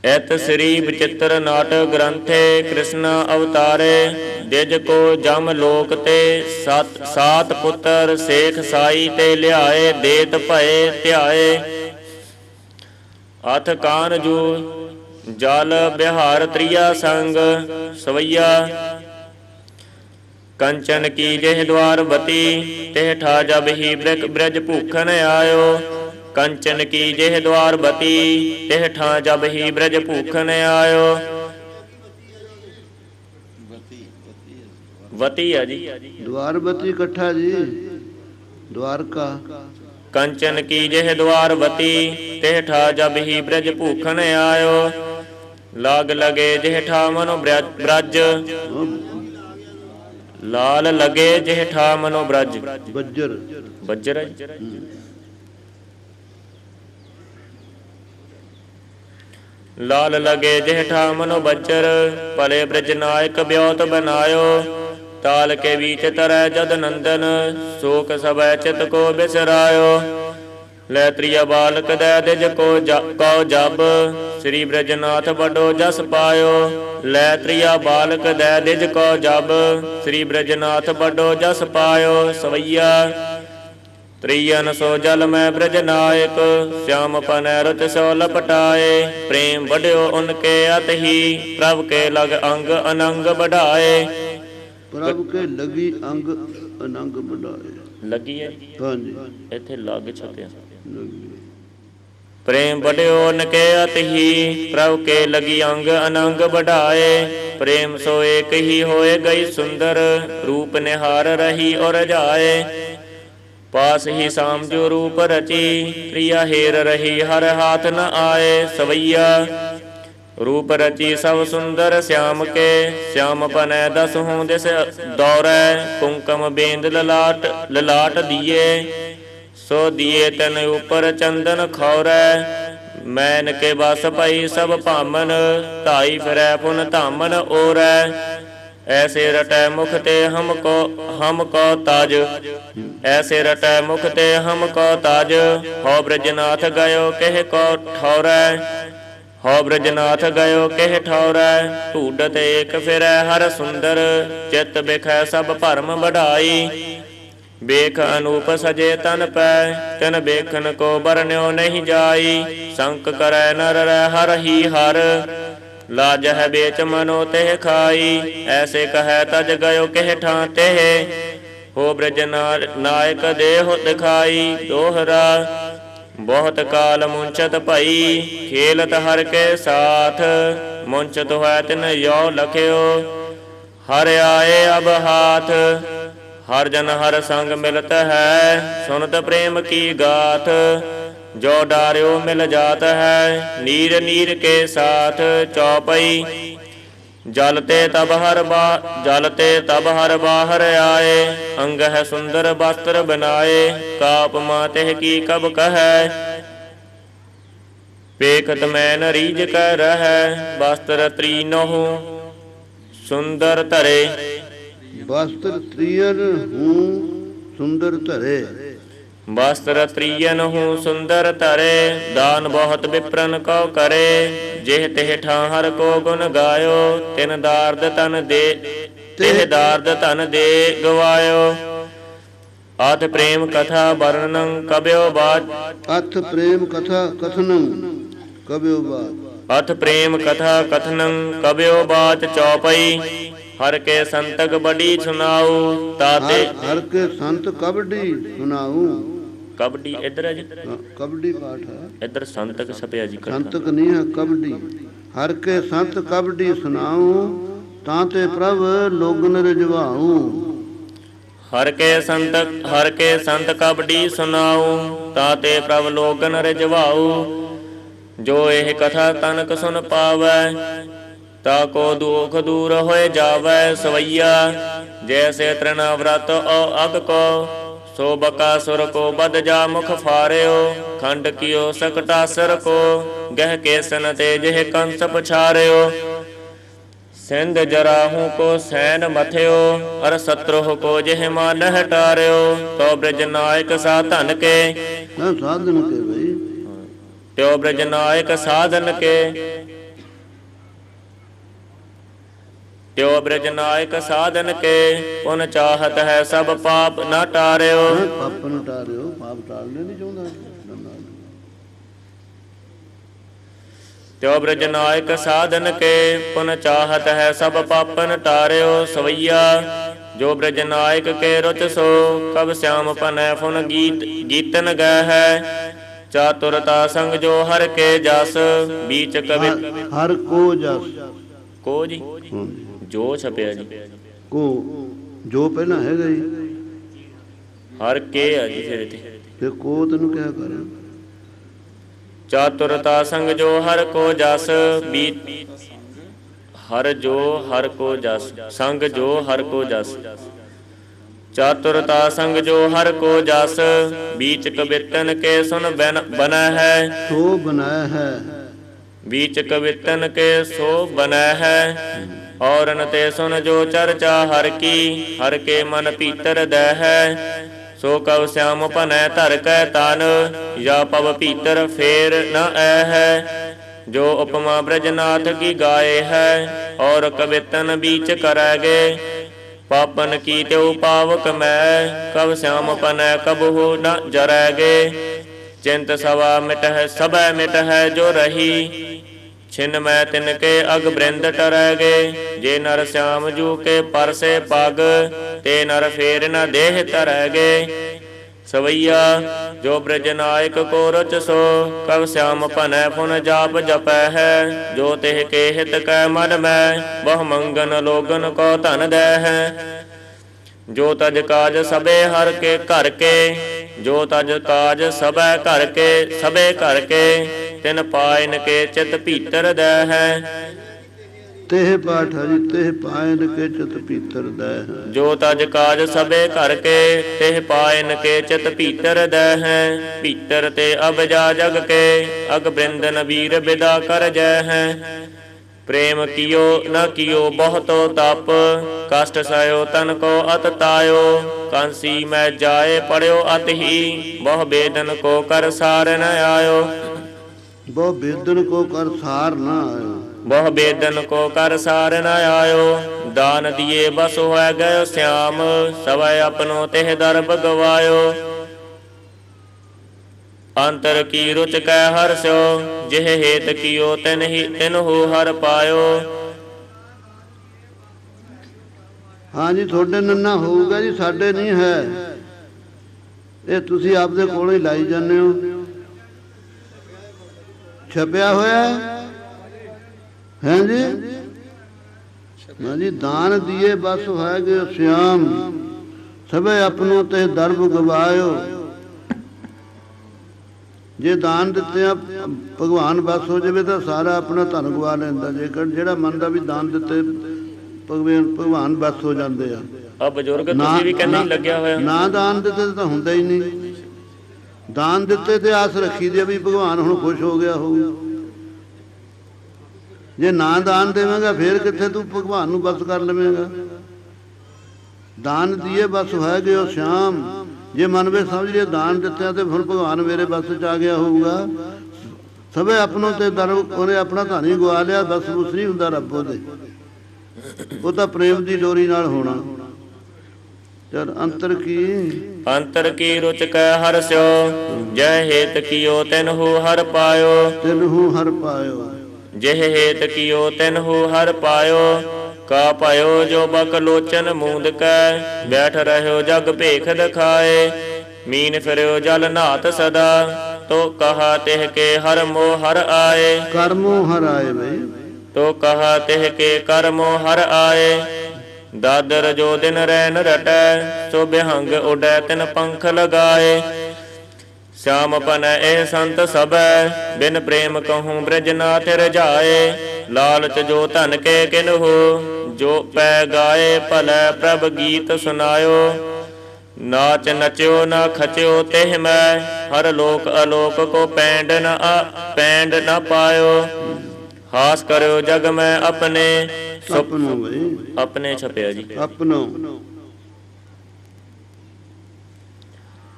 ਇਤ ਸ੍ਰੀ ਬਚਿੱਤਰ ਨਾਟਕ ਗ੍ਰੰਥੇ ਕ੍ਰਿਸ਼ਨ ਅਵਤਾਰੇ। ਦਿਜ ਕੋ ਜਮ ਲੋਕ ਤੇ ਸਾਤ ਪੁੱਤਰ, ਸੇਖ ਸਾਈ ਤੇ ਲਿਆਏ। ਦੇਤ ਭਏ ਧਿਆਏ, ਅਥ ਕਾਨ ਜੂ ਜਲ ਬਿਹਾਰ ਤ੍ਰਿਆ ਸੰਗ। ਸਵਈਆ ਕੰਚਨ ਕੀ ਜਿਹ ਦਵਾਰ ਬਤੀ, ਤਿਹ ਠਾ ਜਬ ਹੀ ਬ੍ਰਜ ਭੂਖਨ ਆਇਓ। ਕੰਚਨ ਕੀ ਜਿਹ ਦਵਾਰ ਬਤੀ, ਤਿਹ ਠਾ ਜਬ ਹੀ ਬ੍ਰਜ ਭੂਖਨ ਆਇਓ। ਵਤੀ ਆ ਜੀ, ਦਵਾਰਬਤੀ ਇਕੱਠਾ ਜੀ, ਦਵਾਰਕਾ। ਕੰਚਨ ਕੀ ਜਿਹ ਦਵਾਰ ਬਤੀ, ਤਿਹ ਠਾ ਜਬ ਹੀ ਬ੍ਰਜ ਭੂਖਨ ਆਇਓ। ਲਾਗ ਲਗੇ ਜਿਹ ਠਾ ਮਨੋ ਬ੍ਰਜ, ਲਾਲ ਲਗੇ ਜਿਹ ਠਾ ਮਨੋ ਬ੍ਰਜ। ਬੱਜਰ ਬੱਜਰ ਹੈ। ਲਾਲ ਲਗੇ ਜਿਹ ਠਾ ਮਨੋ ਬੱਜਰ, ਭਲੇ ਬ੍ਰਜ ਨਾਇਕ ਬਿਉਤ ਬਨਾਇਓ। ਤਾਲ ਕੇ ਵੀਚ ਤਰੈ ਜਦ ਨੰਦਨ, ਸੋਕ ਸਭੈ ਚਿਤ ਕੋ ਬਿਸਰਾਇਓ। ਲੈ ਤ੍ਰਿਆ ਬਾਲਕ ਦੈ ਦਿਜ ਕੋ ਜਬ, ਸ੍ਰੀ ਬ੍ਰਜਨਾਥ ਵੱਡੋ ਜਸ ਪਾਇਓ। ਲੈ ਤ੍ਰਿਆ ਬਾਲਕ ਦੈ ਦਿਜ ਕੋ ਜਬ, ਸ੍ਰੀ ਬ੍ਰਜਨਾਥ ਵੱਡੋ ਜਸ ਪਾਇਓ। ਸਵਈਆ ਤ੍ਰਿਯਨ ਸੋ ਜਲ ਮੈਂ ਬ੍ਰਜ ਨਾਇਕ, श्याम पनै रुच सो लपटाए। प्रेम बढ़ियो उनके अत ही, प्रभ के लग अंग अनंग बढ़ाए। ਪ੍ਰਭ ਕੇ ਲਗੀ ਅੰਗ ਅਨੰਗ ਵਧਾਏ। ਲੱਗੀ ਹੈ ਹਾਂਜੀ ਇੱਥੇ ਲੱਗ ਛਪਿਆ। ਲੱਗੀ। प्रेम बढ़ियो उनके अत ही, प्रभ के लगी अंग अनंग बढ़ाए। प्रेम सो एक ही होए गई सुंदर, रूप निहार रही और जाए। पास ही साम जो रूप रची, प्रिया हेर रही हर हाथ न आए। सवैया रूप रची सब सुंदर श्याम के, श्याम पनै दस हूँ दिस दौरै। कुंकम बेंद ललाट दिए, सो दिए तन ऊपर चंदन खौरै। मैन के बस भई सब भामन, धाई फिरै पुन धामन ओरै। ऐसे रटै मुख ते हमको ताज, ऐसे रटै मुख ते हमको ताज। हो ब्रजनाथ गयो कह को ठौरै, ਹਉ ਬ੍ਰਜਨਾਥ ਗਇਓ ਕਿਹ ਠੌਰੈ, ਢੂਡਤ ਏਕ ਫਿਰੈ ਹਰ ਸੁੰਦਰ, ਚਿਤ ਬਿਖੈ ਸਭ ਭਰਮ ਬਢਾਈ। ਵੇਖ ਅਨੂਪ ਸਜੇ ਤਨ ਪੈ, ਤਿਨ ਵੇਖਨ ਕੋ ਬਰਨਿਓ ਨਹੀਂ ਜਾਈ। ਸੰਕ ਕਰੈ ਨਰ ਰਹਿ ਹਰ ਹੀ ਹਰ, ਲਾਜਹਿ ਵੇਚ ਮਨੋ ਤਿਹ ਖਾਈ। ਐਸੇ ਕਹੈ ਤਜ ਗਇਓ ਕਿਹ ਠਾਂ ਤਿਹ, ਹੋ ਬ੍ਰਜ ਨਾਇਕ ਦੇਹੁ ਦਿਖਾਈ। ਦੋਹਰਾ ਬਹੁਤ ਕਾਲ ਮੁੰਚਤ ਭਈ, ਖੇਲਤ ਹਰ ਕੇ ਸਾਥ। ਮੁੰਚਤ ਹੋਇ ਤਿਨ ਯੋ ਲਖਿਓ, ਹਰ ਆਏ ਅਬ ਹਾਥ। ਹਰ ਜਨ ਹਰ ਸੰਗ ਮਿਲਤ ਹੈ, ਸੁਨਤ ਪ੍ਰੇਮ ਕੀ ਗਾਥ। ਜੋ ਡਾਰਿਓ ਮਿਲ ਜਾਤ ਹੈ, ਨੀਰ ਨੀਰ ਕੇ ਸਾਥ। ਚੌਪਈ ਜਲ ਤੇ ਤਬ ਹਰ ਬਾਹਰ ਆਏ, ਅੰਗ ਹੈ ਸੁੰਦਰ ਬਸਤਰ ਬਨਾਏ। ਕਾਪ ਮਾ ਤਿਹ ਕੀ ਕਬ ਕਹੈ, ਵੇਖਤ ਮੈਨ ਰੀਝ ਕੈ ਰਹੈ। ਬਸਤਰ ਤ੍ਰੀਨਹੁ ਸੁੰਦਰ ਧਰੇ, ਬਸਤਰ ਤ੍ਰਿਯਨ ਹੂੰ ਸੁੰਦਰ ਧਰੇ। ਬਸਤਰ ਤ੍ਰਿਯਨ ਹੂੰ ਸੁੰਦਰ ਧਰੇ, ਦਾਨ ਬਹੁਤ ਵਿਪਰਨ ਕਉ ਕਰੇ। ਜਿਹ ਤਿਹ ਠਾਂ ਹਰ ਕੋ ਗੁਣ ਗਾਇਓ, ਤਿਨ ਦਾਰਦ ਧਨ ਦੇ ਗਵਾਇਓ। ਅਥ ਪ੍ਰੇਮ ਕਥਾ ਵਰਣਨ ਕਬਿਓ ਬਾਚ, ਅਥ ਪ੍ਰੇਮ ਕਥਾ ਕਥਨੰ ਕਬਿਓ ਬਾਚ। ਅਥ ਪ੍ਰੇਮ ਕਥਾ ਕਥਨੰ ਕਬਿਓ ਬਾਚ। ਚੌਪਈ ਹਰ ਕੇ ਸੰਤਕ ਬੜੀ ਸੁਨਾਉ, ਤਾਤੇ ਹਰ ਕੇ ਸੰਤ ਕਬਡੀ ਸੁਨਾਉ। ਕਬਡੀ ਇੱਧਰ ਹੈ ਜੀ, ਕਬਡੀ ਪਾਠ ਹੈ ਇੱਧਰ ਸੰਤਕ ਛਪਿਆ ਜੀ। ਸੰਤਕ ਨਹੀਂ ਹੈ ਕਬਡੀ। ਹਰ ਕੇ ਸੰਤ ਕਬਡੀ ਸੁਨਾਉ, ਤਾਂ ਤੇ ਪ੍ਰਭ ਲੋਗਨ ਰਜਵਾਉ। ਹਰ ਕੇ ਸੰਤ ਕਬਡੀ ਸੁਨਾਉ, ਤਾਂ ਤੇ ਪ੍ਰਭ ਲੋਗਨ ਰਜਵਾਉ। ਜੋ ਇਹ ਕਥਾ ਤਨਕ ਸੁਨ ਪਾਵੈ, ਤਾ ਕੋ ਦੁਖ ਦੂਰ ਹੋਏ ਜਾਵੈ। ਸਵਈਆ ਜੈਸੇ ਤ੍ਰਿਣਾ ਵਰਤ ਔ ਅਗ ਕੋ, ਸੋ ਬਕਾਸੁਰ ਕੋ ਬਦ ਜਾ ਮੁਖ ਫਾਰਿਓ। ਖੰਡ ਕੀਓ ਸਕਟਾਸਰ ਕੋ, ਗਹਿ ਕੇਸਨ ਤੇ ਜਿਹ ਕੰਸ ਪਛਾਰਿਓ। ਸਿੰਧ ਜਰਾਹੂ ਕੋ ਸੈਨ ਮਥਿਓ, ਅਰ ਸਤਰੁਹ ਕੋ ਜਿਹ ਮਾਨ ਹਟਾਰਿਓ। ਤੋ ਬ੍ਰਜ ਨਾਇਕ ਸਾਧਨ ਕੇ, ਸਾਧਨ ਕੇ ਬਈ, ਤਿਉ ਬ੍ਰਜ ਨਾਇਕ ਸਾਧਨ ਕੇ। ਤਿਉ ਬ੍ਰਜ ਨਾਇਕ ਸਾਧਨ ਕੇ, ਪੁਨ ਚਾਹਤ ਹੈ ਸਭ ਪਾਪ ਨਾ ਟਾਰਿਓ। ਪਾਪ ਨੂੰ ਟਾਰਿਓ, ਪਾਪ ਟਾਲਨੇ ਨਹੀਂ ਚਾਹੁੰਦਾ। ਤਿਉ ਬ੍ਰਜ ਨਾਇਕ ਸਾਧਨ ਕੇ, ਪੁਨ ਚਾਹਤ ਹੈ ਸਭ ਪਾਪਨ ਟਾਰਿਓ। ਸਵਈਆ ਜੋ ਬ੍ਰਜ ਨਾਇਕ ਕੇ ਰੁਚ ਸੋ, ਕਬ ਸਿਆਮ ਭਨੈ ਫੁਨ ਗੀਤਨ ਗੈ ਹੈ। ਚਾਤੁਰਤਾ ਸੰਗ ਜੋ ਹਰ ਕੇ ਜਸ, ਬੀਚ ਕਵਿ ਹਰ ਕੋ ਜਸ। ਕੋ ਜੀ ਜੋ ਛਪਿਆ ਜੀ, ਕੋ ਜੋ ਪਹਿਲਾਂ ਹੈਗਾ ਜੀ, ਹਰ ਕੇ ਆ ਜੀ ਫਿਰ ਇੱਥੇ। ਤੇ ਕੋ ਤੈਨੂੰ ਕਿਹਾ ਕਰ। ਚਾਤੁਰਤਾ ਸੰਗ ਜੋ ਹਰ ਕੋ ਜਸ, ਹਰ ਜੋ ਹਰ ਕੋ ਜਸ, ਸੰਗ ਜੋ ਹਰ ਕੋ ਜਸ। ਚਾਤੁਰਤਾ ਸੰਗ ਜੋ ਹਰ ਕੋ ਜਸ, ਬੀਚ ਕਵਿਤਨ ਕੇ ਸੁਨ ਬਨੈ ਹੈ। ਸੋ ਬਨਾਇਆ ਹੈ, ਬੀਚ ਕਵਿਤਨ ਕੇ ਸੋ ਬਨੈ ਹੈ। ਔਰਨ ਤੇ ਸੁਨ ਜੋ ਚਰਚਾ ਹਰ ਕੀ, ਹਰ ਕੇ ਮਨ ਭੀਤਰ ਦੈ ਹੈ। ਸੋ ਕਉ ਸਿਆਮ ਭਨੈ ਧਰ ਕੈ ਤਨ, ਜਾਂ ਪਵ ਭੀਤਰ ਫੇਰ ਨ ਐ ਹੈ। ਜੋ ਉਪਮਾ ਬ੍ਰਜਨਾਥ ਕੀ ਗਾਏ ਹੈ, ਔਰ ਕਵਿਤਨ ਬੀਚ ਕਰੈਗੇ। ਪਾਪਨ ਕੀ ਤਿਉ ਪਾਵਕ ਮੈਂ, ਕਬ ਸਿਆਮ ਭਨੈ ਕਬਹੂ ਨ ਜਰੈਗੇ। ਚਿੰਤ ਸਵਾ ਮਿਟਹਿ ਸਭੈ ਮਿਟਹਿ ਜੋ ਰਹੀ, ਛਿਨ ਮੈਂ ਤਿਨ ਕੇ ਅਗ ਬ੍ਰਿੰਦ ਟਰੈਗੇ। ਜੇ ਨਰ ਸਿਆਮ ਜੂ ਕੇ ਪਰਸੇ ਪਗ, ਤੇ ਨਰ ਫੇਰ ਨ ਦੇਹ ਧਰੈਗੇ। ਸਵਈਆ ਜੋ ਬ੍ਰਜ ਨਾਇਕ ਕੋ ਰਚ ਸੋ, ਕਬ ਸਿਆਮ ਭਨੈ ਫੁਨ ਜਾਪ ਜਪੈ ਹੈ। ਜੋ ਤਿਹ ਕੇ ਹਿਤ ਕੈ ਮਨ ਮੈਂ, ਬਹੁ ਮੰਗਨ ਲੋਗਨ ਕੋ ਧਨ ਦੈ ਹੈ। ਜੋ ਤਜ ਕਾਜ ਸਭੇ ਹਰ ਕੇ ਘਰ ਕੇ, ਜੋ ਤਜ ਕਾਜ ਸਭੈ ਘਰ ਕੇ ਸਭੇ ਘਰ ਕੇ। ਤਿਨ ਪਾਇਨ ਕੇ ਚਿਤ ਭੀਤਰ ਦੈ ਹੈ। ਤੇਹ ਪਾਠ ਹਰੀ ਤੇਹ ਪਾਇਨ ਕੇ ਚਿਤ ਭੀਤਰ ਦੈ ਹੈ। ਜੋ ਤਜ ਕਾਜ ਸਭੇ ਘਰ ਕੇ, ਤਿਹ ਪਾਇਨ ਕੇ ਚਿਤ ਭੀਤਰ ਦੈ ਹੈ। ਭੀਤਰ ਤੇ ਅਬ ਜਾ ਜਗ ਕੇ, ਅਗ ਬ੍ਰਿੰਦਨ ਵੀਰ ਬਿਦਾ ਕਰ ਜੈ ਹੈ। ਪ੍ਰੇਮ ਕੀਓ ਨ ਕੀਓ ਬਹੁਤੋ ਤਪ, ਕਸ਼ਟ ਸਹਿਓ ਤਨ ਕੋ ਅਤ ਤਾਇਓ। ਕਾਂਸੀ ਮੈਂ ਜਾਏ ਪੜਿਓ ਅਤ ਹੀ, ਬਹੁ ਬੇਦਨ ਕੋ ਕਰ ਸਾਰ ਨ ਆਇਓ। ਬਹੁ ਬੇਦਨ ਕੋ ਕਰ ਸਾਰ ਨਾ ਆਇਓ। ਬਹੁ ਬੇਦਨ ਕੋ ਕਰ ਸਾਰ ਨ ਆਇਓ। ਦਾਨ ਦੀਏ ਬਸ ਹੋਇ ਗਇਓ ਸਿਆਮ, ਸਵੈ ਆਪਨੋ ਤਿਹ ਦਰਬ ਗਵਾਇਓ। ਅੰਤਰ ਕੀ ਰੁਚ ਕੈ ਹਰਸਿਓ, ਜਿਹ ਹੇਤ ਕੀਓ ਤਿਨਹੁ ਹਰ ਪਾਇਓ। ਹਾਂਜੀ ਤੁਹਾਡੇ ਨੰਨਾ ਹੋਊਗਾ ਜੀ, ਸਾਡੇ ਨਹੀਂ ਹੈ। ਇਹ ਤੁਸੀਂ ਆਪਦੇ ਕੋਲੋਂ ਹੀ ਲਾਈ ਜਾਂਦੇ ਹੋ। ਛਪਿਆ ਹੋਇਆ ਹੈ ਜੀ। ਹਾਂਜੀ ਦਾਨ ਦੀਏ ਬਸ ਹੈ ਗਏ ਸਿਆਮ, ਸਭੇ ਆਪਣੋ ਤੇ ਦਰਬ ਗਵਾਇਓ। ਜੇ ਦਾਨ ਦਿੱਤੇ ਆ ਭਗਵਾਨ ਬਸ ਹੋ ਜਾਵੇ ਤਾਂ ਸਾਰਾ ਆਪਣਾ ਧਨ ਗਵਾ ਲੈਂਦਾ। ਜੇਕਰ ਜਿਹੜਾ ਮੰਨਦਾ ਵੀ ਦਾਨ ਦਿੱਤੇ ਭਗਵਾਨ ਬਸ ਹੋ ਜਾਂਦੇ ਆ। ਆ ਬਜ਼ੁਰਗ ਤੁਸੀਂ ਵੀ ਕਹਿੰਦੇ ਲੱਗਿਆ ਹੋਇਆ। ਨਾ ਦਾਨ ਦਿੱਤੇ ਤਾਂ ਹੁੰਦਾ ਹੀ ਨਹੀਂ। ਦਾਨ ਦਿੱਤੇ ਤੇ ਆਸ ਰੱਖੀ ਦੀ ਵੀ ਭਗਵਾਨ ਹੁਣ ਖੁਸ਼ ਹੋ ਗਿਆ ਹੋਊ। ਜੇ ਨਾ ਦਾਨ ਦੇਵੇਂਗਾ ਫੇਰ ਕਿੱਥੇ ਤੂੰ ਭਗਵਾਨ ਨੂੰ ਬਸ ਕਰ ਲਵੇਂਗਾ। ਦਾਨ ਦੀਏ ਬਸ ਹੈ ਗਿਓ ਸ਼ਾਮ, ਜੇ ਮਨ ਵਿੱਚ ਸਮਝ ਲਿਆ ਦਾਨ ਦਿੱਤਿਆ ਤੇ ਹੁਣ ਭਗਵਾਨ ਮੇਰੇ ਬਸ ਚ ਆ ਗਿਆ ਹੋਊਗਾ। ਸਭੇ ਆਪਣੋ ਤੇ ਦਰਬ, ਉਹਨੇ ਆਪਣਾ ਧਨ ਹੀ ਗਵਾ ਲਿਆ। ਬਸ ਬੁਸ ਨਹੀਂ ਹੁੰਦਾ ਰੱਬ ਉਹਦੇ, ਉਹ ਤਾਂ ਪ੍ਰੇਮ ਦੀ ਡੋਰੀ ਨਾਲ ਹੋਣਾ। ਚਲ ਅੰਤਰ ਕੀ ਰੁਚ ਕੈ ਹਰਸਿਓ, ਜੈ ਹੇਤ ਕੀਓ ਤਿਨਹੁ ਹਰ ਪਾਇਓ। ਤਿਨਹੁ ਹਰ ਪਾਇਓ, ਜਿਹ ਹੇਤ ਕੀਓ ਤਿਨਹੁ ਹਰ ਪਾਇਓ। ਕਾ ਪਾਇਓ ਜੋ ਬਕ ਲੋਚਨ ਮੂੰਦ ਕੈ, ਬੈਠ ਰਹਿਓ ਜਗ ਭੇਖ ਦਿਖਾਏ। ਮੀਨ ਫਿਰਿਓ ਜਲ ਨਾਤ ਸਦਾ, ਤੋ ਕਹਾ ਤਿਹ ਕੇ ਹਰ ਮੋਹ ਹਰ ਆਏ। ਕਰਮੋ ਹਰ ਆਏ ਬਈ, ਤੋ ਕਹਾ ਤਿਹ ਕੇ ਕਰਮੋ ਹਰ ਆਏ। ਦਾਦਰ ਜੋ ਦਿਨ ਰੈਨ ਰਟੈ, ਸੋ ਬਿਹੰਗ ਉਡੈ ਤਿਨ ਪੰਖ ਲਗਾਏ। श्याम पन ए संत सबै, बिन प्रेम कहूँ ब्रज नाथ रजाए। लालच जो धन के किन्हु, जो पै गाए भलै प्रभ गीत सुनायो। नाच नच्यो न खच्यो तिह मैं, हर लोक अलोक को पैंड न पायो। हास करो जग में अपने, अपने छपया जी अपनो।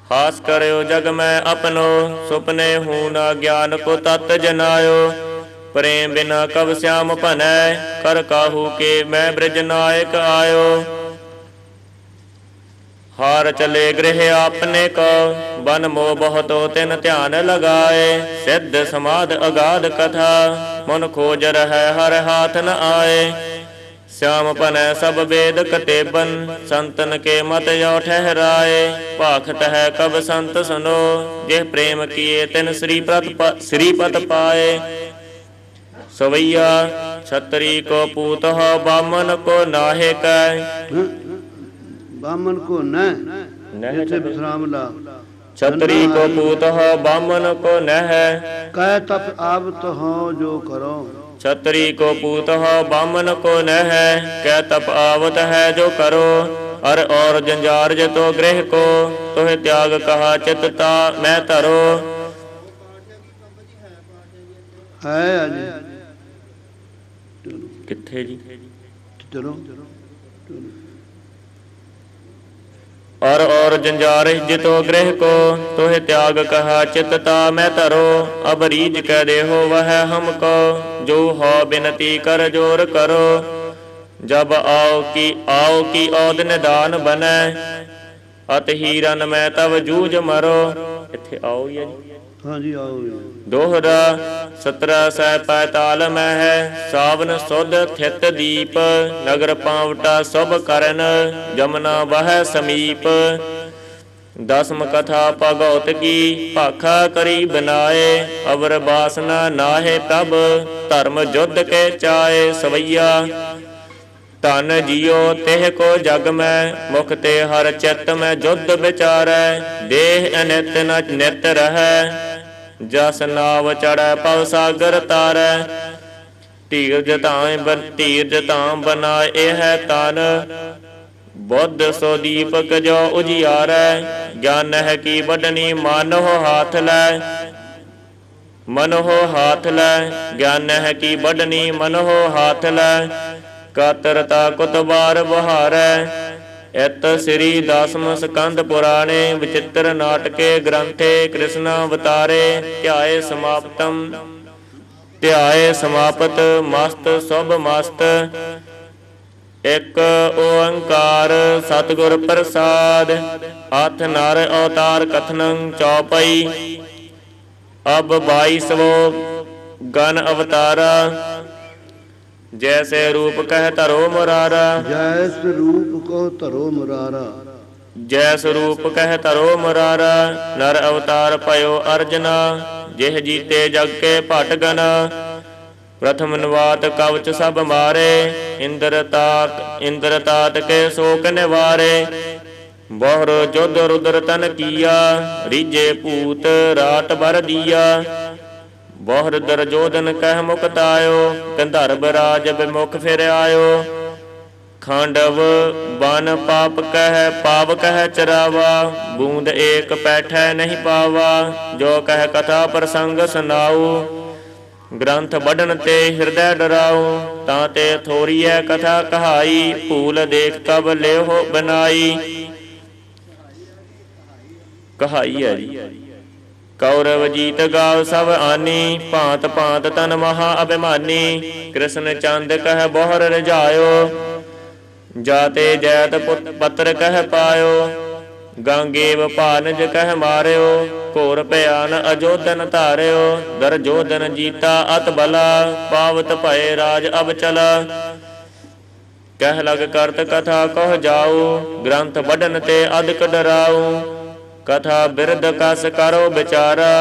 हास करो जग में अपनो, सुपने हूँ न ज्ञान को तत् जनायो। प्रेम बिना कब श्याम भनै, कर काहू के मैं ब्रज नायक आयो। हार चले गृह आपने को, बन मोह बहुतो तिन ध्यान लगाए। सिद्ध समाध अगाध कथा, मन खोज रह हर हाथ न आए। श्याम पनै सब वेद कतेबन, संतन के मत यो ठहराए। भाखत है कब संत सुनो, जिह प्रेम किए तिन श्रीपत पाए। सवैया छतरी को पूत हो, बामन को नाहे कै। बामन को न विश्राम ला। छतरी को पूत हो, बामन को नह। कह तप आवत हो जो करो। छतरी को पूत हो, बामन को नह। कै तप आवत है जो करो। और जंजार जतो गृह को, तुह त्याग कहा चित्ता मैं धरो। है अज किथे जी चलो। और जंजार जितो गृह को, तुह त्याग कहा चित्ता मैं धरो। अब रीझ कह देहो वह हमको, जो हो बिनती कर जोर करो। जब आओ की औद निदान बनै, अत हीरन मैं तब जूझ मरो। इत्थे आओ ही है जी। हाँ जी आओ। दोहरा 17 सै 45 में है। सावन सुध थित दीप, नगर पावटा शुभ करन, जमुना वह समीप। दसम कथा भगवत की, भाखा करी बनाए। अवर बासना नाहे प्रभ, धर्म युद्ध के चाए। सवैया धन जियो तेह को जग में, मुख ते हर चित में युद्ध विचारै। देह अनित न नित रहै, जस नाव चढ़ै पव सागर तारै। धीरज धाम बनाए है तन, बुद्ध सो दीपक जो उजियारै। ज्ञान है की बढ़नी मन हो हाथ लै, मन हो हाथ लै। ज्ञान है की बढ़नी मन हो हाथ लै। कातरता कुतबार बहारै। इत श्री दसम स्कंद पुराणे, विचित्र नाटके ग्रंथे कृष्ण अवतारे। ध्याये समाप्तम। ਧਿਆਏ ਸਮਾਪਤ ਮਸਤ ਸੁਭ ਮਸਤ। ਇੱਕ ਓੰਕਾਰ ਸਤਿਗੁਰ ਪ੍ਰਸਾਦ। ਅਠ ਨਰ ਅਵਤਾਰ ਕਥਨੰ ਚੌਪਈ। ਅਬ 22ਵਾਂ ਗਨ ਅਵਤਾਰਾ। ਜੈਸੇ ਰੂਪ ਕਹਿ ਧਰੋ ਮੁਰਾਰਾ। ਜੈਸ ਰੂਪ ਕੋ ਧਰੋ ਮੁਰਾਰਾ। ਜੈਸ ਰੂਪ ਕਹਿ ਧਰੋ ਮੁਰਾਰਾ। ਨਰ ਅਵਤਾਰ ਭਇਓ ਅਰਜਨਾ। ਜਿਹ ਜੀਤੇ ਜਗ ਕੇ ਭਟ ਗਨਾ। ਪ੍ਰਥਮ ਨਿਵਾਤ ਕਵਚ ਸਭ ਮਾਰੇ। ਇੰਦਰ ਤਾਤ ਕੇ ਸੋਕ ਨਿਵਾਰੇ। ਬਹੁਰ ਜੁਧ ਰੁਦਰ ਤਨ ਕੀਆ। ਰੀਜੇ ਭੂਤ ਰਾਤ ਬਰ ਦੀਆ। ਬਹੁਰ ਦਰਜੋਦਨ ਕਹਿ ਮੁਕਤਾਇਓ। ਗੰਧਰਵ ਰਾਜ ਬਿਮੁਖ ਫਿਰ ਆਇਓ। ਖਾਂਡਵ ਬਨ ਪਾਪ ਕਹਿ ਚਰਾਵਾ। ਬੂੰਦ ਏਕ ਪੈਠੈ ਨਹੀਂ ਪਾਵਾ। ਜੋ ਕਹਿ ਕਥਾ ਪ੍ਰਸੰਗ ਸੁਨਾਉ। ਗ੍ਰੰਥ ਵੱਢਣ ਤੇ ਹਿਰਦੈ ਡਰਾਉ। ਤਾਂ ਤੇ ਥੋਰੀਐ ਕਥਾ ਕਹਾਈ। ਭੂਲ ਦੇਖ ਕਬ ਲਿਓ ਬਨਾਈ। ਕਹਾਈ ਹੈ ਜੀ। ਕੌਰਵ ਜੀਤ ਗਾਵ ਸਭ ਆਨੀ। ਭਾਂਤ ਭਾਂਤ ਤਨ ਮਹਾ ਅਭਿਮਾਨੀ। ਕ੍ਰਿਸ਼ਨ ਚੰਦ ਕਹਿ ਬਹੁਰ ਰਜਾਇਓ। ਜਾਤੇ ਜੈਤ ਪੱਤਰ ਕਹਿ ਪਾਇਓ। ਗੰਗੇਵ ਭਾਨਜ ਕਹਿ ਮਾਰਿਓ। ਘੋਰ ਭਿਆਨ ਅਜੋਧਨ ਧਾਰਿਓ। ਦਰਜੋਧਨ ਜੀਤਾ ਅਤ ਬਲਾ। ਪਾਵਤ ਭਏ ਰਾਜ ਅਬ ਚਲਾ। ਕਹਿ ਲਗ ਕਰਤ ਕਥਾ ਕਹ ਜਾਉ। ਗ੍ਰੰਥ ਵੱਢਣ ਤੇ ਅਦਕ ਡਰਾਉ। ਕਥਾ ਬਿਰਧ ਕਸ ਕਰੋ ਵਿਚਾਰਾ।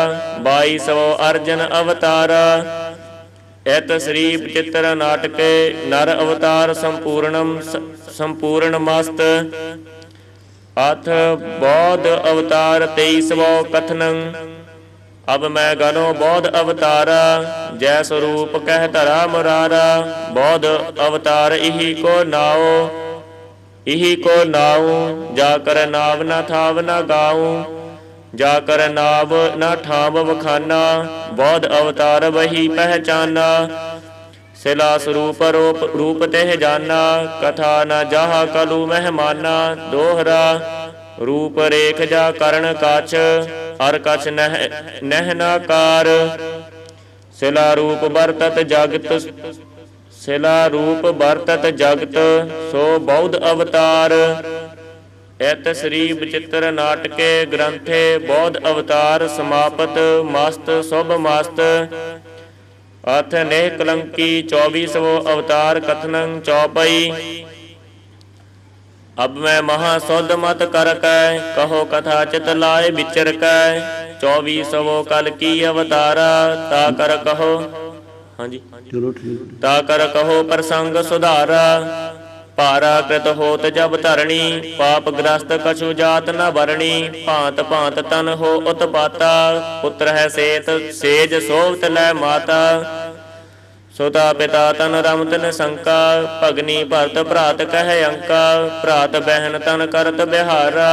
22ਵਾਂ ਅਰਜਨ ਅਵਤਾਰਾ। ਇਤ ਸ੍ਰੀ ਬਚਿੱਤਰ ਨਾਟਕੇ ਨਰ ਅਵਤਾਰ ਸੰਪੂਰਨ ਮਸਤ। ਅਥ ਬੌਧ ਅਵਤਾਰ 23ਵਾਂ ਕਥਨੰ। ਅਬ ਮੈਂ ਗਨੋ ਬੌਧ ਅਵਤਾਰਾ। ਜੈ ਸਰੂਪ ਕਹਿ ਧਰਾ ਮੁਰਾਰਾ। ਬੌਧ ਅਵਤਾਰ ਇਹੀ ਕੋ ਨਾਉ। ਇਹੀ ਕੋ ਨਾਉ। ਜਾ ਕਰ ਨਾਵ ਨਾ ਥਾਵ ਨਾ ਗਾਉ। ਜਾ ਕਰ ਨਾਵ ਨਾ ਠਾਵ ਵਖਾਨਾ। ਬੌਧ ਅਵਤਾਰ ਵਹੀ ਪਹਿਚਾਨਾ। ਸਿਲਾ ਸਰੂਪ ਰੂਪ ਤਿਹ ਜਾਨਾ। ਕਥਾ ਨ ਜਾਹ ਕਲੂ ਮਹਿਮਾਨਾ। ਦੋਹਰਾ ਰੂਪ ਰੇਖ ਜਾ ਕਰਨ ਕਛ। ਅਰ ਕਛ ਨਹਿ ਨਾ ਕਾਰ। ਸਿਲਾ ਰੂਪ ਵਰਤਤ ਜਗਤ। ਸਿਲਾ ਰੂਪ ਵਰਤਤ ਜਗਤ। ਸੋ ਬੌਧ ਅਵਤਾਰ। ਇਤ ਸ੍ਰੀ ਬਚਿੱਤਰ ਨਾਟਕੇ ਗ੍ਰੰਥੇ ਬੌਧ ਅਵਤਾਰ ਸਮਾਪਤ ਮਸਤ ਸੁਭ ਮਸਤ। ਅਥ ਨੇਹ ਕਲੰਕੀ 24ਵਾਂ ਅਵਤਾਰ ਕਥਨੰ ਚੌਪਈ। ਅਬ ਮੈਂ ਮਹਾ ਸੁਧ ਮਤ ਕਰ ਕੈ। ਕਹੋ ਕਥਾ ਚਿਤ ਲਾਏ ਵਿਚਰ ਕੈ। 24ਵਾਂ ਕਲ ਕੀ ਅਵਤਾਰਾ। ਤਾ ਕਰ ਕਹੋ। ਹਾਂਜੀ ਚਲੋ ਠੀਕ। ਤਾ ਕਰ ਕਹੋ ਪ੍ਰਸੰਗ ਸੁਧਾਰਾ। ਭਾਰਾ ਕ੍ਰਿਤ ਹੋਤ ਜਬ ਧਰਣੀ। ਪਾਪ ਗ੍ਰਸਤ ਕਛੂ ਜਾਤ ਨ ਵਰਣੀ। ਭਾਂਤ ਭਾਂਤ ਤਨ ਹੋ ਉਤਪਾਤਾ। ਪੁੱਤਰ ਹੈ ਸੇਤ ਸੇਜ ਸੋਵਤ ਲੈ ਮਾਤਾ। ਸੁਤਾ ਪਿਤਾ ਤਨ ਰਮਤ ਨ ਸੰਕਾ। ਭਗਨੀ ਭਰਤ ਭਰਾਤ ਕਹਿ ਅੰਕਾ। ਭਰਾਤ ਬਹਿਨ ਤਨ ਕਰਤ ਬਿਹਾਰਾ।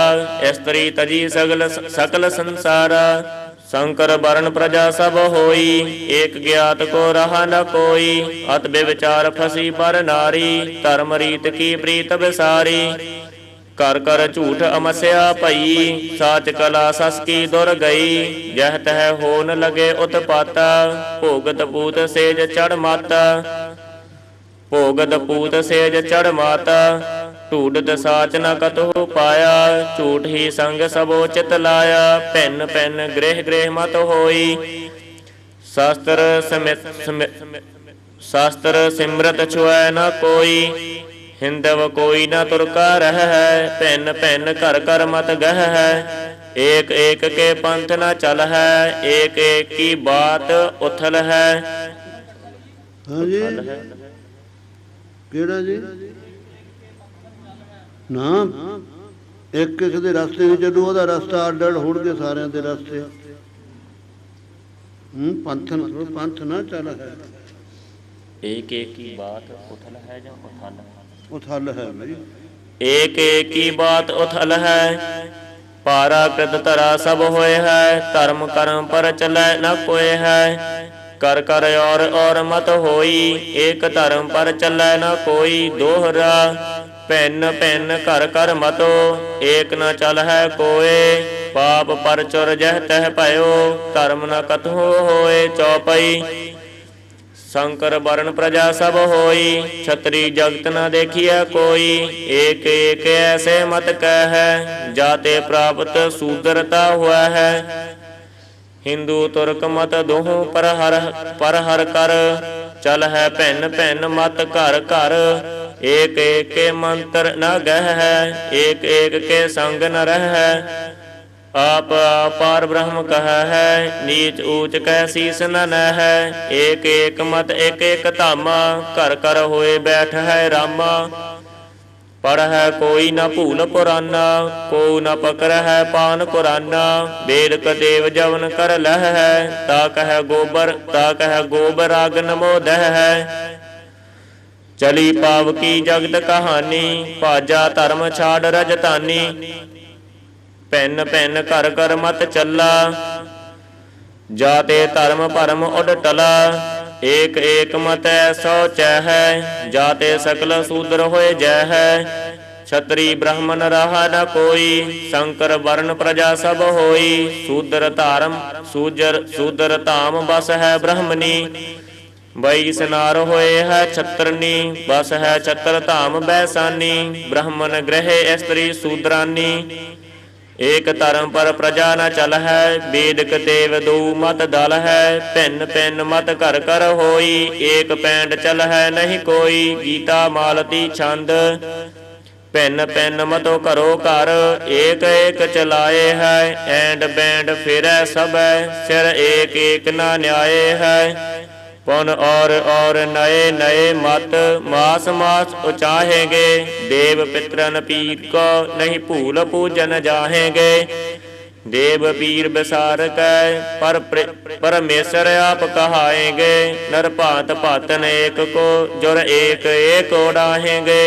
ਇਸਤਰੀ ਤਜੀ ਸਕਲ ਸੰਸਾਰਾ। ਸ਼ੰਕਰ ਬਰਨ ਪ੍ਰਜਾ ਸਭ ਹੋਈ। ਏਕ ਗਿਆਤ ਕੋ ਰਹਾ ਨ ਕੋਈ। ਅਤ ਬਿਵਿਚਾਰ ਫਸੀ ਪਰ ਨਾਰੀ। ਧਰਮ ਰੀਤ ਕੀ ਪ੍ਰੀਤ ਵਿਸਾਰੀ। ਕਰ ਕਰ ਝੂਠ ਅਮਸਿਆ ਭਈ। ਸਾਚ ਕਲਾ ਸਸ ਕੀ ਦੁਰ ਗਈ। ਜਹ ਤਹ ਹੋਨ ਲਗੇ ਉਤਪਾਤਾ। ਭੋਗਤ ਪੂਤ ਸੇਜ ਚੜ ਮਾਤਾ। ਭੋਗਤ ਪੂਤ ਸੇਜ ਚੜ ਮਾਤਾ। ਢੂਡਤ ਸਾਚ ਨ ਕਤਹੁ ਪਾਇਆ। ਝੂਠ ਹੀ ਸੰਗ ਸਭੋ ਚਿਤ ਲਾਇਆ। ਭਿੰਨ ਭਿੰਨ ਗ੍ਰਹਿ ਗ੍ਰਹਿ ਮਤ ਹੋਈ। ਸ਼ਾਸਤਰ ਸਿਮਰਤ ਛੁਐ ਨ ਕੋਈ। ਹਿੰਦਵ ਕੋਈ ਨ ਤੁਰਕਾ ਰਹਿ ਹੈ। ਭਿੰਨ ਭਿੰਨ ਘਰ ਘਰ ਮਤ ਗਹ ਹੈ। ਏਕ ਏਕ ਕੇ ਪੰਥ ਨ ਚਲ ਹੈ। ਏਕ ਏਕ ਕੀ ਬਾਤ ਉਥਲ ਹੈ। ਹਾਂਜੀ ਕਿਹੜਾ ਜੀ? ਨਾ ਇੱਕ ਇੱਕ ਦੇ ਰਸਤੇ ਨਹੀਂ ਚੱਲੂ। ਉਹਦਾ ਰਸਤਾ ਅੱਡ ਅੱਡ ਹੋਣਗੇ ਸਾਰਿਆਂ ਦੇ ਰਸਤੇ। ਪੰਥ ਨਾ ਚੱਲ ਹੈ। ਏਕ ਏਕ ਕੀ ਬਾਤ ਉਥਲ ਹੈ ਜਾਂ ਉਥਲ ਹੈ? ਉਥਲ ਹੈ ਬਈ। ਏਕ ਏਕ ਕੀ ਬਾਤ ਉਥਲ ਹੈ। ਪਾਰਾ ਕ੍ਰਿਤ ਧਰਾ ਸਭ ਹੋਏ ਹੈ। ਧਰਮ ਕਰਮ ਪਰ ਚਲੈ ਨ ਕੋਏ ਹੈ। ਕਰ ਕਰ ਔਰ ਮਤ ਹੋਈ। ਏਕ ਧਰਮ ਪਰ ਚੱਲੈ ਨ ਕੋਈ। ਦੋਹਰਾ ਭਿੰਨ ਭਿੰਨ ਘਰ ਘਰ ਮਤੋ। ਏਕ ਨ ਚਲ ਹੈ ਕੋਏ। ਪਾਪ ਪਰ ਚੁਰ ਜਹ ਤਹ ਭਇਓ। ਧਰਮ ਨ ਕਤਹੁ ਹੋਏ ਚੌਪਈ। शंकर वरण प्रजा सब होई, छतरी जगत न देखिए कोई। एक एक ऐसे मत कह है, जाते प्राप्त शूद्रता हुआ है। हिंदू तुर्क मत दोहों पर हर कर, चल है भिन्न भिन्न मत घर घर। एक एक के मंत्र न गह है, एक एक के संग न रह है। आप पार ब्रह्म कह है, नीच ऊंच कह शीस न है। एक एक मत एक एक धामा, घर कर होए बैठ है रामा। पढ़ है कोई न भूल पुराना, को न पकड़ है पान कुराना। वेद कदेव जवन कर लह है, ता कह गोबर आगन मोदह है। चली पाव की जगत कहानी, भाजा धर्म छाड़ रजतानी। भिन्न भिन्न कर कर मत चला, जाते धर्म भरम उड टला। एक एक मत ऐसो चह है, जाते सकल शूद्र होए जय है। छतरी ब्राह्मण रहा न कोई, शंकर वर्ण प्रजा सब होई। शूद्र धाम बस है ब्रह्मनी, बई स्नार होए है छत्रनी। बस है छत्र धाम बैसानी, ब्राह्मण गृह स्त्री शूद्रानी। एक धर्म पर प्रजा न चल है, वेद कतेव दो मत दल है। भिन्न भिन्न मत घर कर होई, एक पैंड चल है नहीं कोई। गीता मालती छंद, भिन्न भिन्न मतो करो घर। एक एक चलाए है, एंड बैंड फिरै सब। सिर एक एक न न्याय है, पुन और नए नए मत। मास मास उचाहेंगे, देव पितरन पीर को नहीं भूल पूजन जाहेंगे। देव पीर बिसार कै परमेश्वर आप कहाएंगे। नर भात भातन एक को, जुर एक एक उड़ाहेंगे।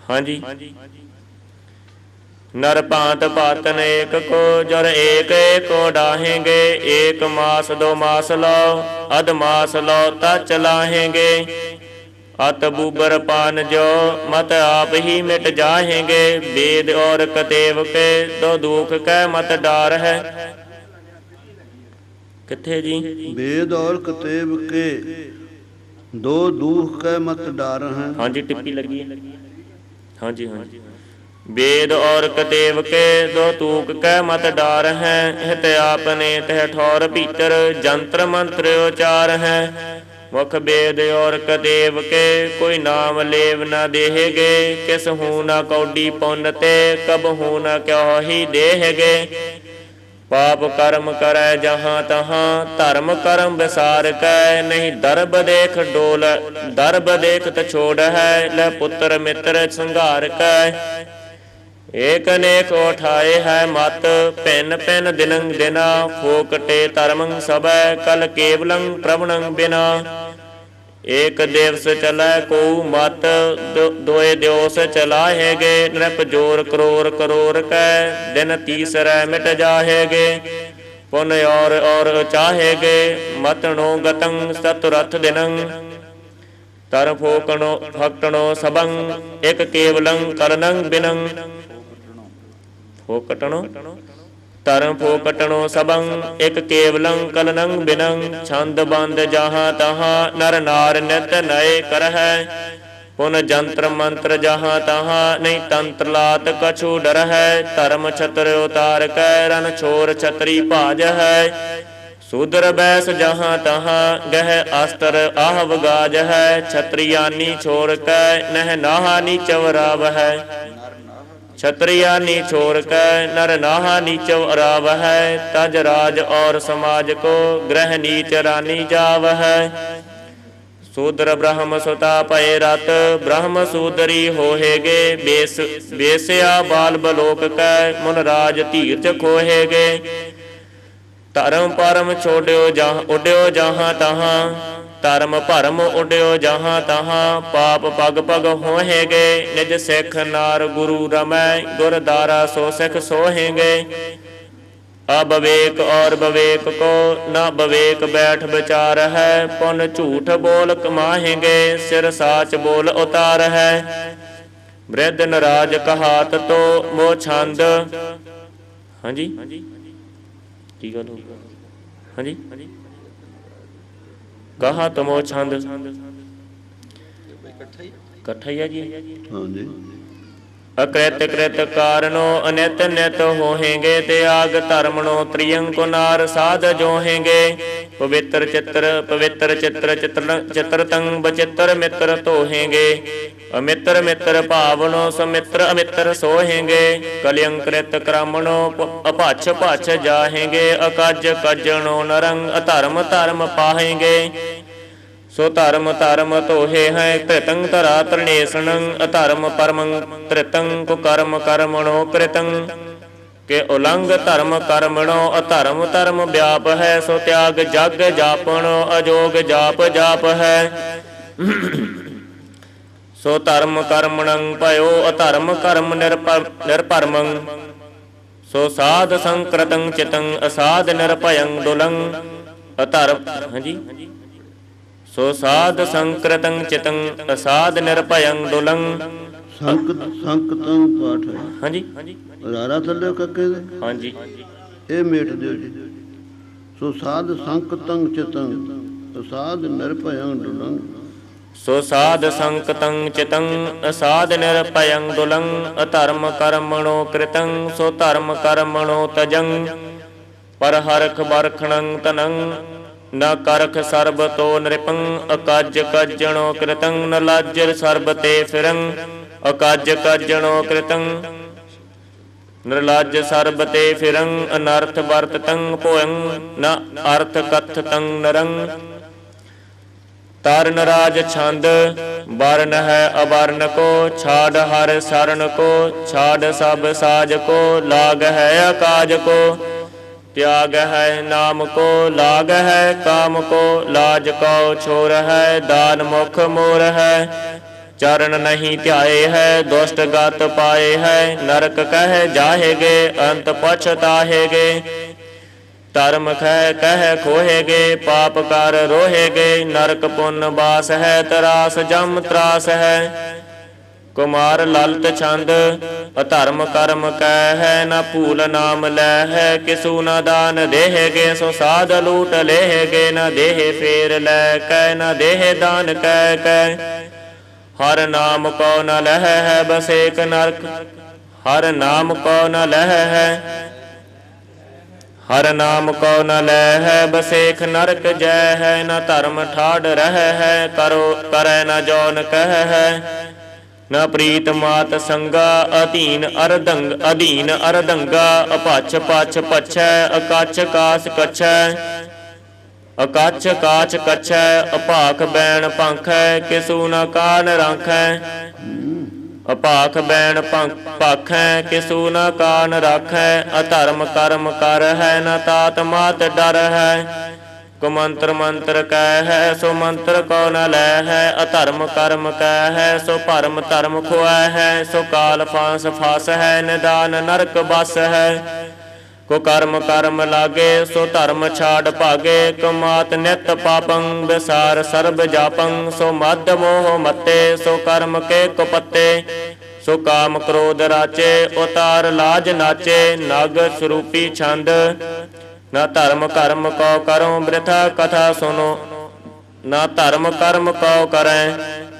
हाँ जी, नर भांत भातन एक को, जुर एक एक उड़ाहेंगे। एक मास दो मास लो, अध मास लो ता चलाहेंगे। अत बूबर पान जो मत आप ही मिट जाहेंगे। वेद और कतेव के दो दुख कै मत डार है। किथे जी? वेद और कतेव के दो दुख कै मत डार हैं। हाँ जी, टिप्पी लगी है। हाँ जी, हाँ जी। वेद और कतेव के दो तूक कै मत डार हैं। हित आपने तह ठौर भीतर, जंत्र मंत्र उचार हैं। मुख वेद और कतेव के, कोई नाम लेव न देहगे। किस हूँ न कौडी पुन ते, कब हूँ न क्यों ही देहगे। पाप कर्म करे जहाँ तहाँ, धर्म कर्म विसार कै। नहीं दर्ब देख डोल, दर्ब देख त छोड़ है। ले पुत्र मित्र संघार कै, एक अनेक उठाए है मत। भिन्न भिन्न दिनंग दिना, फोकटे धर्मं सब। कल केवलं प्रवणं बिना, एक दिवस चलै को मत। दोए दिवस चलाहेगे, नृप जोर करोर करोर कै। दिन तीसरै मिट जाहेगे, पुन और चाहेगे। मतनो गतं चतुरथ दिनं, तर फोकनो फकटनो सबं। एक केवलं करनं बिनं, फोकटनो धर्म फोकटनो सबं। एक केवलं कलनं बिनं, छंद बंद जहाँ तहाँ। नर नार नित नए कर है, पुन जंत्र मंत्र जहाँ तहाँ। नहीं तंत्र लात कछु डर है, धर्म छत्र उतार कै। रन छोर छतरी भाज है, शूद्र बैस जहाँ तहाँ। गह अस्त्र आहव गाज है, छत्रियानी छोड़ कै। नह नाहा नीचव राव है, छत्रियानी छोड़ कै। नर नाहा नीचव राव है, तज राज और समाज को। ग्रह नीच रानी जाव है, शूद्र ब्रह्म सुता पय रत। ब्रह्म शूद्री होहेगे, बेस्या बाल बलोक कै। मुन राज तीर्थ खोहेगे, धर्म परम छोड़ो उड्यो जहाँ तहाँ। धर्म भरम उड्यो जहाँ तहाँ। पाप पग पग होहेगे, निज सिख नार गुरु रमै। गुरदारा सो सिख सोहेंगे, अविवेक और विवेक को न विवेक बैठ विचार है। पुन झूठ बोल कमाहेंगे, सिर साच बोल उतार है। वृद्ध नराज कहात तो मोह छंद। हाँ जी, की गल हो? हाँ जी, ਕਹਾ ਤਮੋ ਛੰਦ ਇਕੱਠਾ ਹੀ ਹੈ ਜੀ। ਹਾਂਜੀ। ਅਕ੍ਰਿਤ ਕ੍ਰਿਤ ਕਾਰਨੋ ਅਨਿਤ ਨਿਤ ਹੋਹੇਂਗੇ, ਤਿਆਗ ਧਰਮਨੋ ਤ੍ਰਿਅੰਕੁ ਨਾਰ ਸਾਧ ਜੋਹੇਂਗੇ। ਪਵਿੱਤਰ ਚਿੱਤਰ ਚਿਤਰਤੰ ਬਚਿੱਤਰ ਮਿੱਤਰ ਧੋਹੇਂਗੇ। ਅਮਿੱਤਰ ਮਿੱਤਰ ਭਾਵਨੋ ਸमित्र ਅਮਿੱਤਰ ਸੋਹੇਂਗੇ। ਕਲਿਅੰਕ੍ਰਿਤ ਕ੍ਰਮਨੋ ਅਭਛ ਭਛ ਜਾਹੇਂਗੇ। ਅਕਜ ਕਜਣੋ ਨਰੰਗ ਅਧਰਮ ਧਰਮ ਪਾਹੇਂਗੇ। ਸੋ ਧਰਮ ਧਰਮ ਧੋਹੇ ਹੈ ਧ੍ਰਿਤੰ ਧਰਾ ਤ੍ਰਿਣੇਸਣੰ। ਅਧਰਮ ਪਰਮੰ ਧ੍ਰਿਤੰ ਕੁਕਰਮ ਕਰਮਣੋ ਕ੍ਰਿਤੰ। ਕਿ ਉਲੰਘ ਧਰਮ ਕਰਮਣੋ ਅਧਰਮ ਧਰਮ ਵਿਆਪ ਹੈ। ਸੋ ਤਿਆਗ ਜਗ ਜਾਪਣੋ ਅਜੋਗ ਜਾਪ ਜਾਪ ਹੈ। ਸੋ ਧਰਮ ਕਰਮਣੰ ਭਇਓ ਅਧਰਮ ਕਰਮ ਨਿਰਭਰਮੰ। ਸੋ ਸਾਧ ਸੰਕ੍ਰਤੰ ਚਿਤੰ ਅਸਾਧ ਨਿਰਭਯੰ ਦੁਲੰ। ਅਧਰਮ ਹਾਂਜੀ। ਸੋ ਸਾਧ ਸੰਕ੍ਰਤੰ ਚਿਤੰ ਅਸਾਧ ਨਿਰਭਯੰ ਦੁਲੰ। ਸੰਕਤੰ ਪਾਠ ਹੈ। ਹਾਂਜੀ ਰਾਰਾ ਥੱਲੇ ਕੱਕੇ ਦੇ ਹਾਂਜੀ। ਇਹ ਮੇਟ ਦਿਓ ਜੀ। ਸੋ ਸਾਧ ਸੰਕਤੰ ਚਿਤੰ ਅਸਾਧ ਨਿਰਭਯੰ ਦੁਲੰ। ਸੋ ਸਾਧ ਸੰਕਤੰ ਚਿਤੰ ਅਸਾਧ ਨਿਰਭਯੰ ਦੁਲੰ। ਅਧਰਮ ਕਰਮਣੋ ਕ੍ਰਿਤੰ। ਸੋ ਧਰਮ ਕਰਮਣੋ ਤਜੰ। ਪਰ ਹਰਖ ਬਰਖਣੰ ਤਨੰ। ਨ ਕਰਖ ਸਰਬ ਤੋ ਨ੍ਰਿਪੰ। ਅਕਜ ਕਜਣੋ ਕ੍ਰਿਤੰ। ਨ ਲਾਜਰ ਸਰਬ ਤੇ ਫਿਰੰ। ਅਕਜ ਕਜਣੋ ਕ੍ਰਿਤੰ। ਨਿਰਲਾਜ ਸਰਬ ਤੇ ਫਿਰੰ। ਅਨਰਥ ਵਰਤਤੰ ਭੋਇੰ। ਨ ਅਰਥ ਕਥਤੰ ਨਰੰ। ਤਰਨ ਰਾਜ ਛੰਦ ਵਰਨ ਹੈ ਅਵਰਨ ਕੋ। ਛਾੜ ਹਰ ਸਰਨ ਕੋ। ਛਾੜ ਸਭ ਸਾਜ ਕੋ। ਲਾਗ ਹੈ ਅਕਾਜ ਕੋ। त्याग है नाम को। लाग है काम को। लाज को छोर है। दान मुख मोर है। चरण नहीं ध्याए है। दुष्ट गत पाए है। नरक कह जाहेगे। अंत पछताहेगे। धर्म कह खोहेगे। पाप कर रोहेगे। नरक पुन बास है। तरास जम त्रास है। कुमार ललत छंद अधर्म कर्म कह है। न भूल नाम लै है। किसु न दान देहगे। सो साध लूट लेहगे। न देह फेर लै कै। न देह दान कह। हर नाम को न लह है बसेक नरक। हर नाम को न लह है। हर नाम को न लह है बसेख नरक जय है। न धर्म ठाड़ रह है। करो करे न जौन कह है। न प्रीत मात संगा। अधीन अरदंगा। अपछ पछ पछै। अकछ कास कछै। अकछ काच कछै। अपाख बैण पंखै। किसु न कान राखै। अपाख बैण पाखै। किसु न कान राखै। अधर्म कर्म कर है। न तात मात डर है। कुमंत्र मंत्र कह है। सो मंत्र को न लै है। अधर्म कर्म कह है। सो भरम धर्म खोआ है। सो काल फांस फास है। निदान नरक बस है। कुकर्म कर्म लागे। सो धर्म छाड़ भागे। कुमात नित पापं। विसार सर्ब जापं। सो मद मोह मत्ते। सो कर्म के कुपत्ते। सो काम क्रोध राचे। उतार लाज नाचे। नग स्वरूपी छंद न धर्म कर्म को करो वृथा कथा सुनो। न धर्म कर्म को करें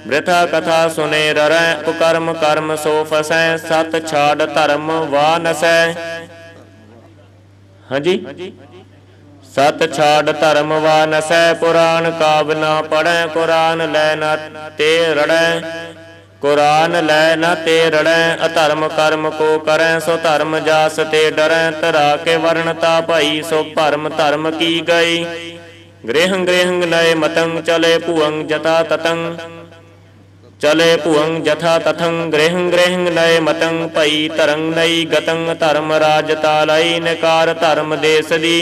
वृथा कथा सुने ररै। कुकर्म कर्म सो फसै। सत छाड़ धर्म वा नसै। हाँ जी। सत छाड़ धर्म वा नसै। पुराण काव न पढ़ै। कुरान लै न ते रड़ै। कुरान लै न ते रड़ै। अधर्म कर्म को करै। सो धर्म जास ते डरै। तरा के वर्णता भई। सो भरम धर्म की गई। गृह गृह नय मतंग। चले भुअंग जथा ततंग। चले भुअंग जथा तथंग। गृह गृह नय मतंग। भई धरंग नई गतंग। धर्म राज तालई। निकार धर्म देश दी।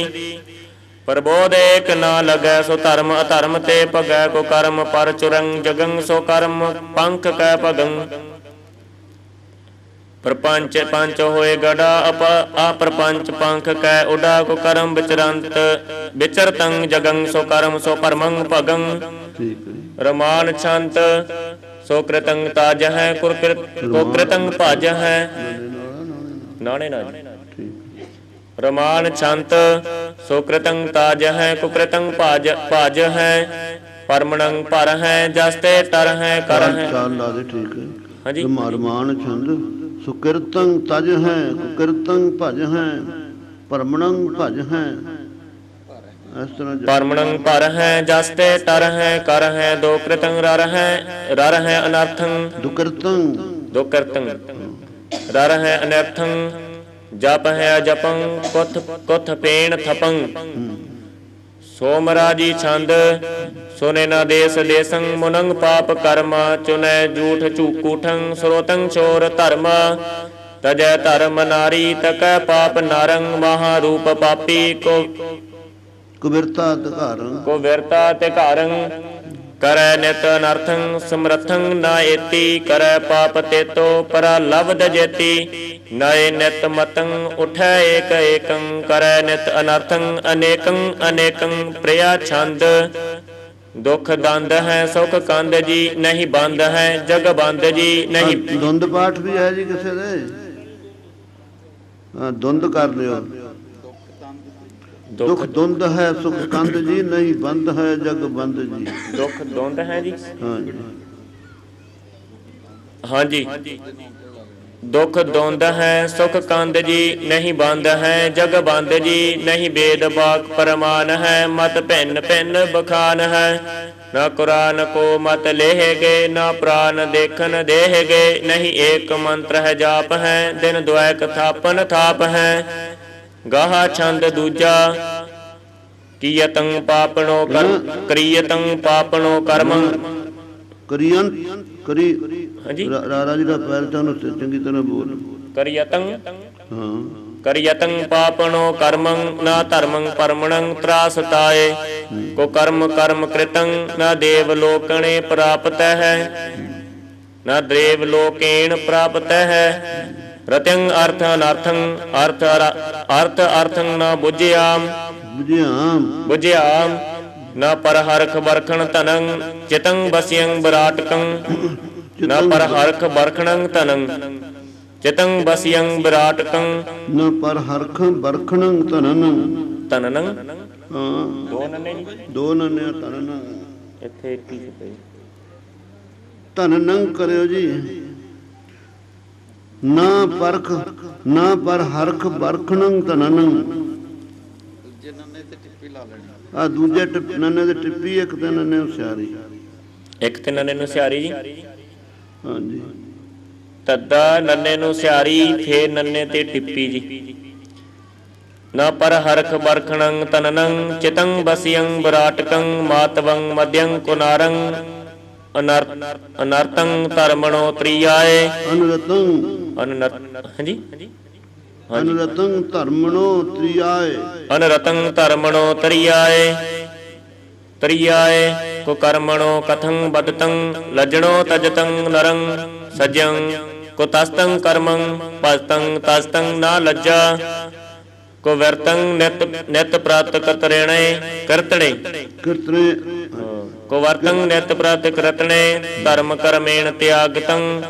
प्रबोध एक न लगै। सो धर्म अधर्म ते भगै। को कर्म पर चुरंग जगंग। सो कर्म पंख कै भगं। प्रपंच पंच होए गड़ा। अप्रपंच पंख कै उड़ा। को कर्म विचरंत विचरतंग जगंग। सो कर्म सो परमंग भगं। रमान छंत सो कृतंग ताज है। को कृतंग भज है। नाने ना रमान छंत सो कृतंग ताज है। कुकृतंग भाज है। ਪਰਮਣੰ ਪਰ ਹੈ ਜਸ ਤੇ ਟਰ ਹੈ ਕਰ ਹੈ। ਚਾਲ ਲਾ ਦੇ ਠੀਕ ਹੈ। ਹਾਂਜੀ ਰਮਾਨ ਛੰਦ ਸੁਕਿਰਤੰ ਤਜ ਹੈ ਕੁਕਿਰਤੰ ਭਜ ਹੈ ਪਰਮਣੰ ਭਜ ਹੈ। ਇਸ ਤਰ੍ਹਾਂ ਪਰਮਣੰ ਪਰ ਹੈ ਜਸ ਤੇ ਟਰ ਹੈ ਕਰ ਹੈ। ਦੋ ਕ੍ਰਿਤੰ ਰਰ ਹੈ ਅਨਰਥੰ ਦੁਕਿਰਤੰ ਦੁਕਰਤੰ ਰਰ ਹੈ ਅਨਰਥੰ। ਜਪ ਹੈ ਜਪੰ ਕੁਥ ਪੇਣ ਥਪੰ। ਸੋਮਰਾਜੀ ਛੰਦ ਸੁਨੇ ਨਾ ਦੇਸ ਦੇਸੰ ਮੁਨੰਗ ਪਾਪ ਕਰਮ ਚੁਨੈ ਜੂਠ ਝੂਕੂਠੰ ਸਰੋਤੰ ਚੋਰ ਧਰਮ। ਤਜੈ ਧਰਮ ਨਾਰੀ ਤਕੈ ਪਾਪ ਨਾਰੰਗ ਮਹਾ ਰੂਪ ਪਾਪੀ ਕੁਬਿਰਤਾ ਧਿਕਾਰੰ ਕੋ ਵਿਰਤਾ ਤੇ ਘਾਰੰ। ਕਰੈ ਨਿਤ ਅਨਰਥੰ ਸਮਰਥੰ ਨਾ ਏਤੀ ਕਰੈ ਪਾਪ ਤੇਤੋ ਪਰਾ ਲਬਦ ਜੇਤੀ। ਨਏ ਨਿਤ ਮਤੰ ਉਠੈ ਏਕ ਏਕੰ ਕਰੈ ਨਿਤ ਅਨਰਥੰ ਅਨੇਕੰ ਅਨੇਕੰ। ਪ੍ਰਿਆ ਛੰਦ ਦੁਖ ਦੰਦ ਹੈ ਸੁਖ ਕੰਦ ਜੀ ਨਹੀਂ ਬੰਦ ਹੈ ਜਗ ਬੰਦ ਜੀ ਨਹੀਂ। ਦੁੰਦ ਪਾਠ ਵੀ ਹੈ ਜੀ ਕਿਸੇ ਦੇ ਦੁੰਦ ਕਰ ਲਿਓ। ਦੁਖ ਦੁੰਦ ਹੈ ਸੁਖ ਕੰਦ ਜੀ ਨਹੀਂ ਬੰਦ ਹੈ ਜਗ ਬੰਦ ਜੀ। ਦੁਖ ਦੁੰਦ ਹੈ ਜੀ ਹਾਂਜੀ ਹਾਂਜੀ। ਦੁਖ ਦੁੰਦ ਹੈ ਸੁਖ ਕੰਦ ਜੀ ਨਹੀਂ ਬੰਦ ਹੈ ਜਗ ਬੰਦ ਜੀ ਨਹੀਂ। ਬੇਦ ਬਾਕ ਪਰਮਾਨ ਹੈ ਮਤ ਭਿੰਨ ਭਿੰਨ ਬਖਾਨ ਹੈ। ਨਾ ਕੁਰਾਨ ਕੋ ਮਤ ਲੇਹ ਗਏ ਨਾ ਪ੍ਰਾਨ ਦੇਖਨ ਦੇਹ ਗਏ ਨਹੀਂ। ਏਕ ਮੰਤਰ ਹੈ ਜਾਪ ਹੈ ਦਿਨ ਦੁਐਕ ਥਾਪਨ ਥਾਪ ਹੈ। ਗਾਹਾ ਛੰਦ ਦੂਜਾ ਕੀਯਤੰ ਪਾਪਣੋ ਕਰੀਯਤੰ ਪਾਪਣੋ ਕਰਮੰ। ਕਰੀਅਨ ਕਰੀ ਹਾਂਜੀ ਰਾਰਾ ਜੀ ਦਾ ਪੈਰ ਤਾਂ ਉਹਨੂੰ ਚੰਗੀ ਤਰ੍ਹਾਂ ਬੋਲ। ਕਰੀਯਤੰ ਹਾਂ ਕਰੀਯਤੰ ਪਾਪਣੋ ਕਰਮੰ ਨਾ ਧਰਮੰ ਪਰਮਣੰ ਤਰਾਸ ਤਾਏ। ਕੋ ਕਰਮ ਕਰਮ ਕ੍ਰਿਤੰ ਨਾ ਦੇਵ ਲੋਕਣੇ ਪ੍ਰਾਪਤ ਹੈ ਨਾ ਦੇਵ ਲੋਕੇਣ ਪ੍ਰਾਪਤ ਹੈ। ਰਤਿੰ ਅਰਥ ਅਨਰਥੰ ਅਰਥ ਅਰਥੰ ਨਾ ਬੁਝਿਆਮ ਬੁਝਿਆਮ। ਨਾ ਪਰ ਹਰਖ ਬਰਖਣ ਧਨੰ ਚਿਤੰ ਬਸਿਯੰ ਵਿਰਾਟਕੰ। ਨਾ ਪਰ ਹਰਖ ਬਰਖਣੰ ਧਨੰ ਚਿਤੰ ਬਸਿਯੰ ਵਿਰਾਟਕੰ। ਨਾ ਪਰ ਹਰਖ ਬਰਖਣੰ ਧਨਨ ਧਨਨੰ ਹਾਂ ਦੋ ਨੰਨੇ ਜੀ ਦੋ ਨੰਨੇ ਧਨਨ ਇੱਥੇ ਇੱਕ ਹੀ ਪਈ। ਧਨਨੰ ਕਰਿਓ ਜੀ। ਨਾ ਪਰਖ ਨਾ ਪਰ ਹਰਖ ਬਰਖਣੰ ਧਨਨੰ। ਦੂਜੇ ਨੰਨੇ ਤੇ ਟਿੱਪੀ ਲਾ ਲੈਣੀ। ਆ ਦੂਜੇ ਨੰਨੇ ਤੇ ਟਿੱਪੀ ਇੱਕ ਤੇ ਨੰਨੇ ਹੁਸ਼ਿਆਰੀ ਇੱਕ ਤੇ ਨੰਨੇ ਨੂੰ ਸਿਆਰੀ ਜੀ ਹਾਂਜੀ। ਤੱਦਾ ਨੰਨੇ ਨੂੰ ਸਿਆਰੀ ਫੇਰ ਨੰਨੇ ਤੇ ਟਿੱਪੀ ਜੀ। ਨਾ ਪਰ ਹਰਖ ਬਰਖਣੰ ਤਨਨੰ ਚਿਤੰ ਬਸਿਯੰ ਵਿਰਾਟਕੰ ਮਾਤਵੰ ਮਧਯੰ ਕੁਨਾਰੰ। ਅਨਰਤੰ ਧਰਮਣੋ ਤ੍ਰਿਆਏ ਹਾਂਜੀ ਅਨਰਤੰ ਧਰਮਣੋ ਤ੍ਰਿਆਏ। ਅਨਰਤੰ ਧਰਮਣੋ ਤ੍ਰਿਆਏ ਤ੍ਰਿਆਏ। ਕੋ ਕਰਮਣੋ ਕਥੰ ਬਦਤੰ ਲਜਣੋ ਤਜਤੰ ਨਰੰ ਸਜੰ। ਕੋ ਤਸਤੰ ਕਰਮੰ ਭਜਤੰ ਤਸਤੰ ਨਾ ਲੱਜਾ। ਕੋ ਵਿਰਤੰ ਨਿਤ ਪ੍ਰਤ ਕਤਰੇਣੇ ਕਰਤਣੇ ਕੋ ਵਰਤੰ ਨਿਤ ਪ੍ਰਤ ਕਰਤਣੇ ਧਰਮ ਕਰਮੇਣ ਤਿਆਗਤੰ।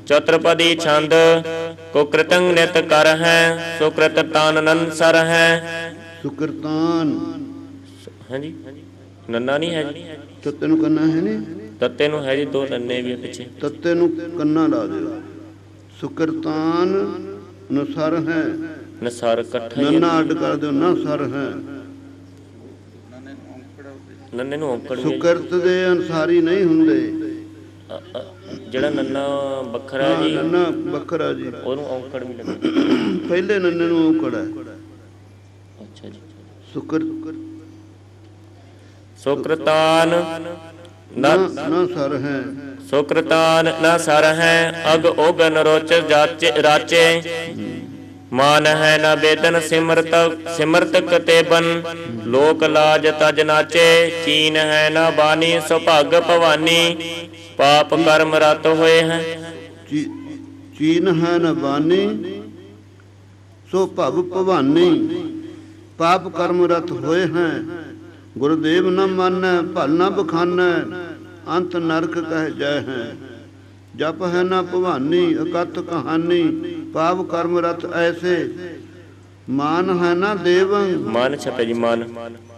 ਚਤੁਰਪਦੀ ਛੰਦ ਕੋ ਕ੍ਰਿਤੰ ਨਿਤ ਕਰ ਹੈ ਸੋ ਕ੍ਰਿਤ ਤਾਨ ਨੰਸਰ ਹੈ। ਸੁਕਰਤਾਨ ਹਾਂਜੀ ਨੰਨਾ ਨਹੀਂ ਹੈ ਜੀ। ਤੱਤੇ ਨੂੰ ਕੰਨਾ ਹੈ ਨਹੀਂ ਤੱਤੇ ਨੂੰ ਹੈ ਜੀ ਦੋ ਨੰਨੇ ਵੀ ਪਿੱਛੇ। ਤੱਤੇ ਨੂੰ ਕੰਨਾ ਲਾ ਦਿਓ। ਸੁਕਰਤਾਨ ਨਸਰ ਹੈ ਨਸਰ ਇਕੱਠਾ ਨੰਨਾ ਅੱਡ ਕਰ ਦਿਓ ਨਾ ਸਰ ਹੈ। ਨੰਨੇ ਨੂੰ ਔਂਕੜ ਵੀ ਸੁਕਰਤ ਦੇ ਅਨਸਾਰੀ ਨਹੀਂ ਹੁੰਦੇ। ਜਿਹੜਾ ਨੰਨਾ ਵੱਖਰਾ ਜੀ ਨੰਨਾ ਵੱਖਰਾ ਜੀ ਉਹਨੂੰ ਔਂਕੜ ਵੀ ਲੱਗਦਾ। ਪਹਿਲੇ ਨੰਨੇ ਨੂੰ ਔਂਕੜ ਹੈ। ਅੱਛਾ ਜੀ। ਸੁਕਰਤਾਨ ਨਾ ਸਰ ਹੈ। ਸੁਕਰਤਾਨ ਨਾ ਸਰ ਹੈ ਅਗ ਓਗਨ ਰੋਚ ਰਾਚੇ। ਮਾਨ ਹੈ ਨਾ ਬੇਦਨ ਸਿਮਰਤ ਕਤੇਬਨ। ਲੋਕ ਲਾਜ ਤਜ ਨਾਚੇ ਚੀਨ ਹੈ ਨਾ ਬਾਣੀ ਸੁਭਾਗ ਭਵਾਨੀ। ਪਾਪ ਕਰਮ ਰਤ ਹੋਏ ਹੈ ਚੀਨ ਹੈ ਨਾ ਬਾਣੀ ਸੋ ਭਵ ਭਵਾਨੀ। ਪਾਪ ਕਰਮ ਰਤ ਹੋਏ ਹੈ ਗੁਰਦੇਵ ਨ ਮਾਨੈ ਭਲ ਨ ਬਖਾਨੈ। ਅੰਤ ਨਰਕ ਕਹਿ ਜੈ ਹੈ ਜਪ ਹੈ ਨਾ ਭਵਾਨੀ ਅਕਥ ਕਹਾਨੀ। ਪਾਪ ਕਰਮ ਰਤ ਐਸੇ ਮਾਨ ਹੈ ਨਾ ਦੇਵੰ, ਮਨ ਛਪੇ ਜੀ ਮਨ।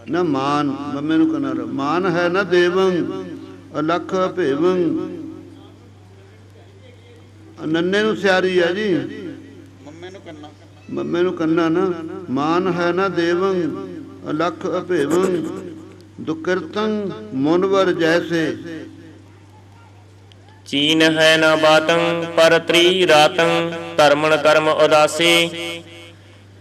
ਨਾ ਮਾਨ ਮੰਮੇ ਨੂੰ ਕਨਾ ਮਾਨ ਹੈ ਨਾ ਦੇਵੰ ਅਲਖ ਭੇਵੰ। ਨੰਨੇ ਨੂੰ ਸਿਆਰੀ ਆ ਜੀ, ਮੰਮੇ ਨੂੰ ਕੰਨਾ ਨਾ। ਮਾਨ ਹੈ ਨਾ ਦੇਵੰ ਅਲਖ ਅਭੇਵੰ ਦੁਕਿਰਤੰ ਮੁਨਵਰ ਜੈਸੇ। ਚੀਨ ਹੈ ਨਾ ਬਾਤੰ ਪਰ ਤ੍ਰੀ ਰਾਤੰ ਧਰਮਣ ਕਰਮ ਉਦਾਸੀ।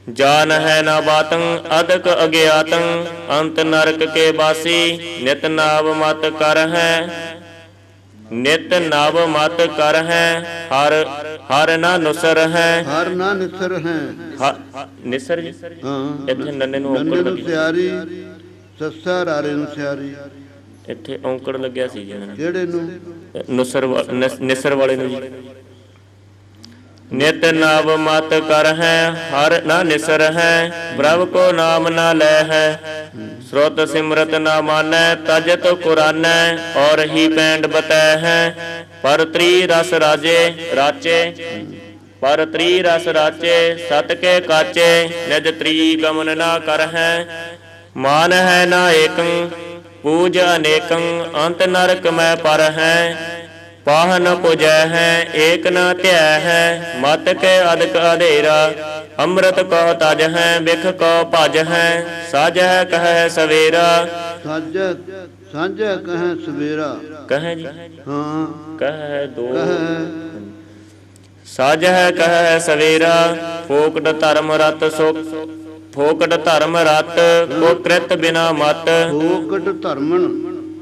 ਜਾਨ ਹੈ ਨਾ ਬਾਤੰ ਅਦਕ ਅਗਿਆਤੰ ਅੰਤ ਨਰਕ ਕੇ ਬਾਸੀ। ਨਿਤ ਨਾਵ ਮਤ ਕਰ ਹੈ, ਨਿਤ ਨਵ ਮਤ ਕਰ ਹੈ, ਹਰ ਹਰ ਨਾ ਨੁਸਰ ਹੈ। ਹਰ ਨਾ ਨਿਸਰ ਹੈ, ਨਿਸਰ ਜੀ ਹਾਂ। ਇੱਥੇ ਨੰਨੇ ਨੂੰ ਨੰਨੇ ਔਂਕੜ ਨੂੰ ਲੱਗੀ, ਸਿਆਰੀ, ਸੱਸਾ ਰਾਰੇ ਨੂੰ ਸਿਆਰੀ। ਇੱਥੇ ਔਂਕੜ ਲੱਗਿਆ ਸੀ ਜੀ ਕਿਹੜੇ ਨੂੰ? ਨੁਸਰ ਨਿਸਰ ਵਾਲੇ ਨੂੰ ਜੀ। ਨਿਤ ਨਵ ਮਤ ਕਰ ਹੈ, ਹਰ ਨਾ ਨਿਸਰ ਹੈ। ਪ੍ਰਭ ਕੋ ਨਾਮ ਨਾ ਲੈ ਹੈ, श्रुत सिमरत न मानै। तजत कुरानै और ही पैंड बतै है। पर त्री रस राजे राचे, पर त्री रस राचे सत के काचे। निज त्री गमन ना कर है, मान है ना एकं पूज अनेकं। अंत नरक में पर है, पाह न पुजै है एक न ध्याय है। मत के अधिक अधेरा ਅੰਮ੍ਰਿਤ ਕੋ ਤਜ ਹੈ, ਬਿਖ ਕੋ ਭਜ ਹੈ। ਸਾਜ ਹੈ ਕਹੈ ਸਵੇਰਾ, ਸਾਜ ਸਾਂਝ ਕਹੈ ਸਵੇਰਾ। ਕਹੈ ਜੀ ਹਾਂ ਕਹੈ ਦੋ। ਕਹੈ ਸਾਜ ਹੈ ਕਹੈ ਸਵੇਰਾ। ਫੋਕਟ ਧਰਮ ਰਤ ਸੋ, ਫੋਕਟ ਧਰਮ ਰਤ ਕੋ ਕ੍ਰਿਤ ਬਿਨਾ ਮਤ। ਫੋਕਟ ਧਰਮਣ,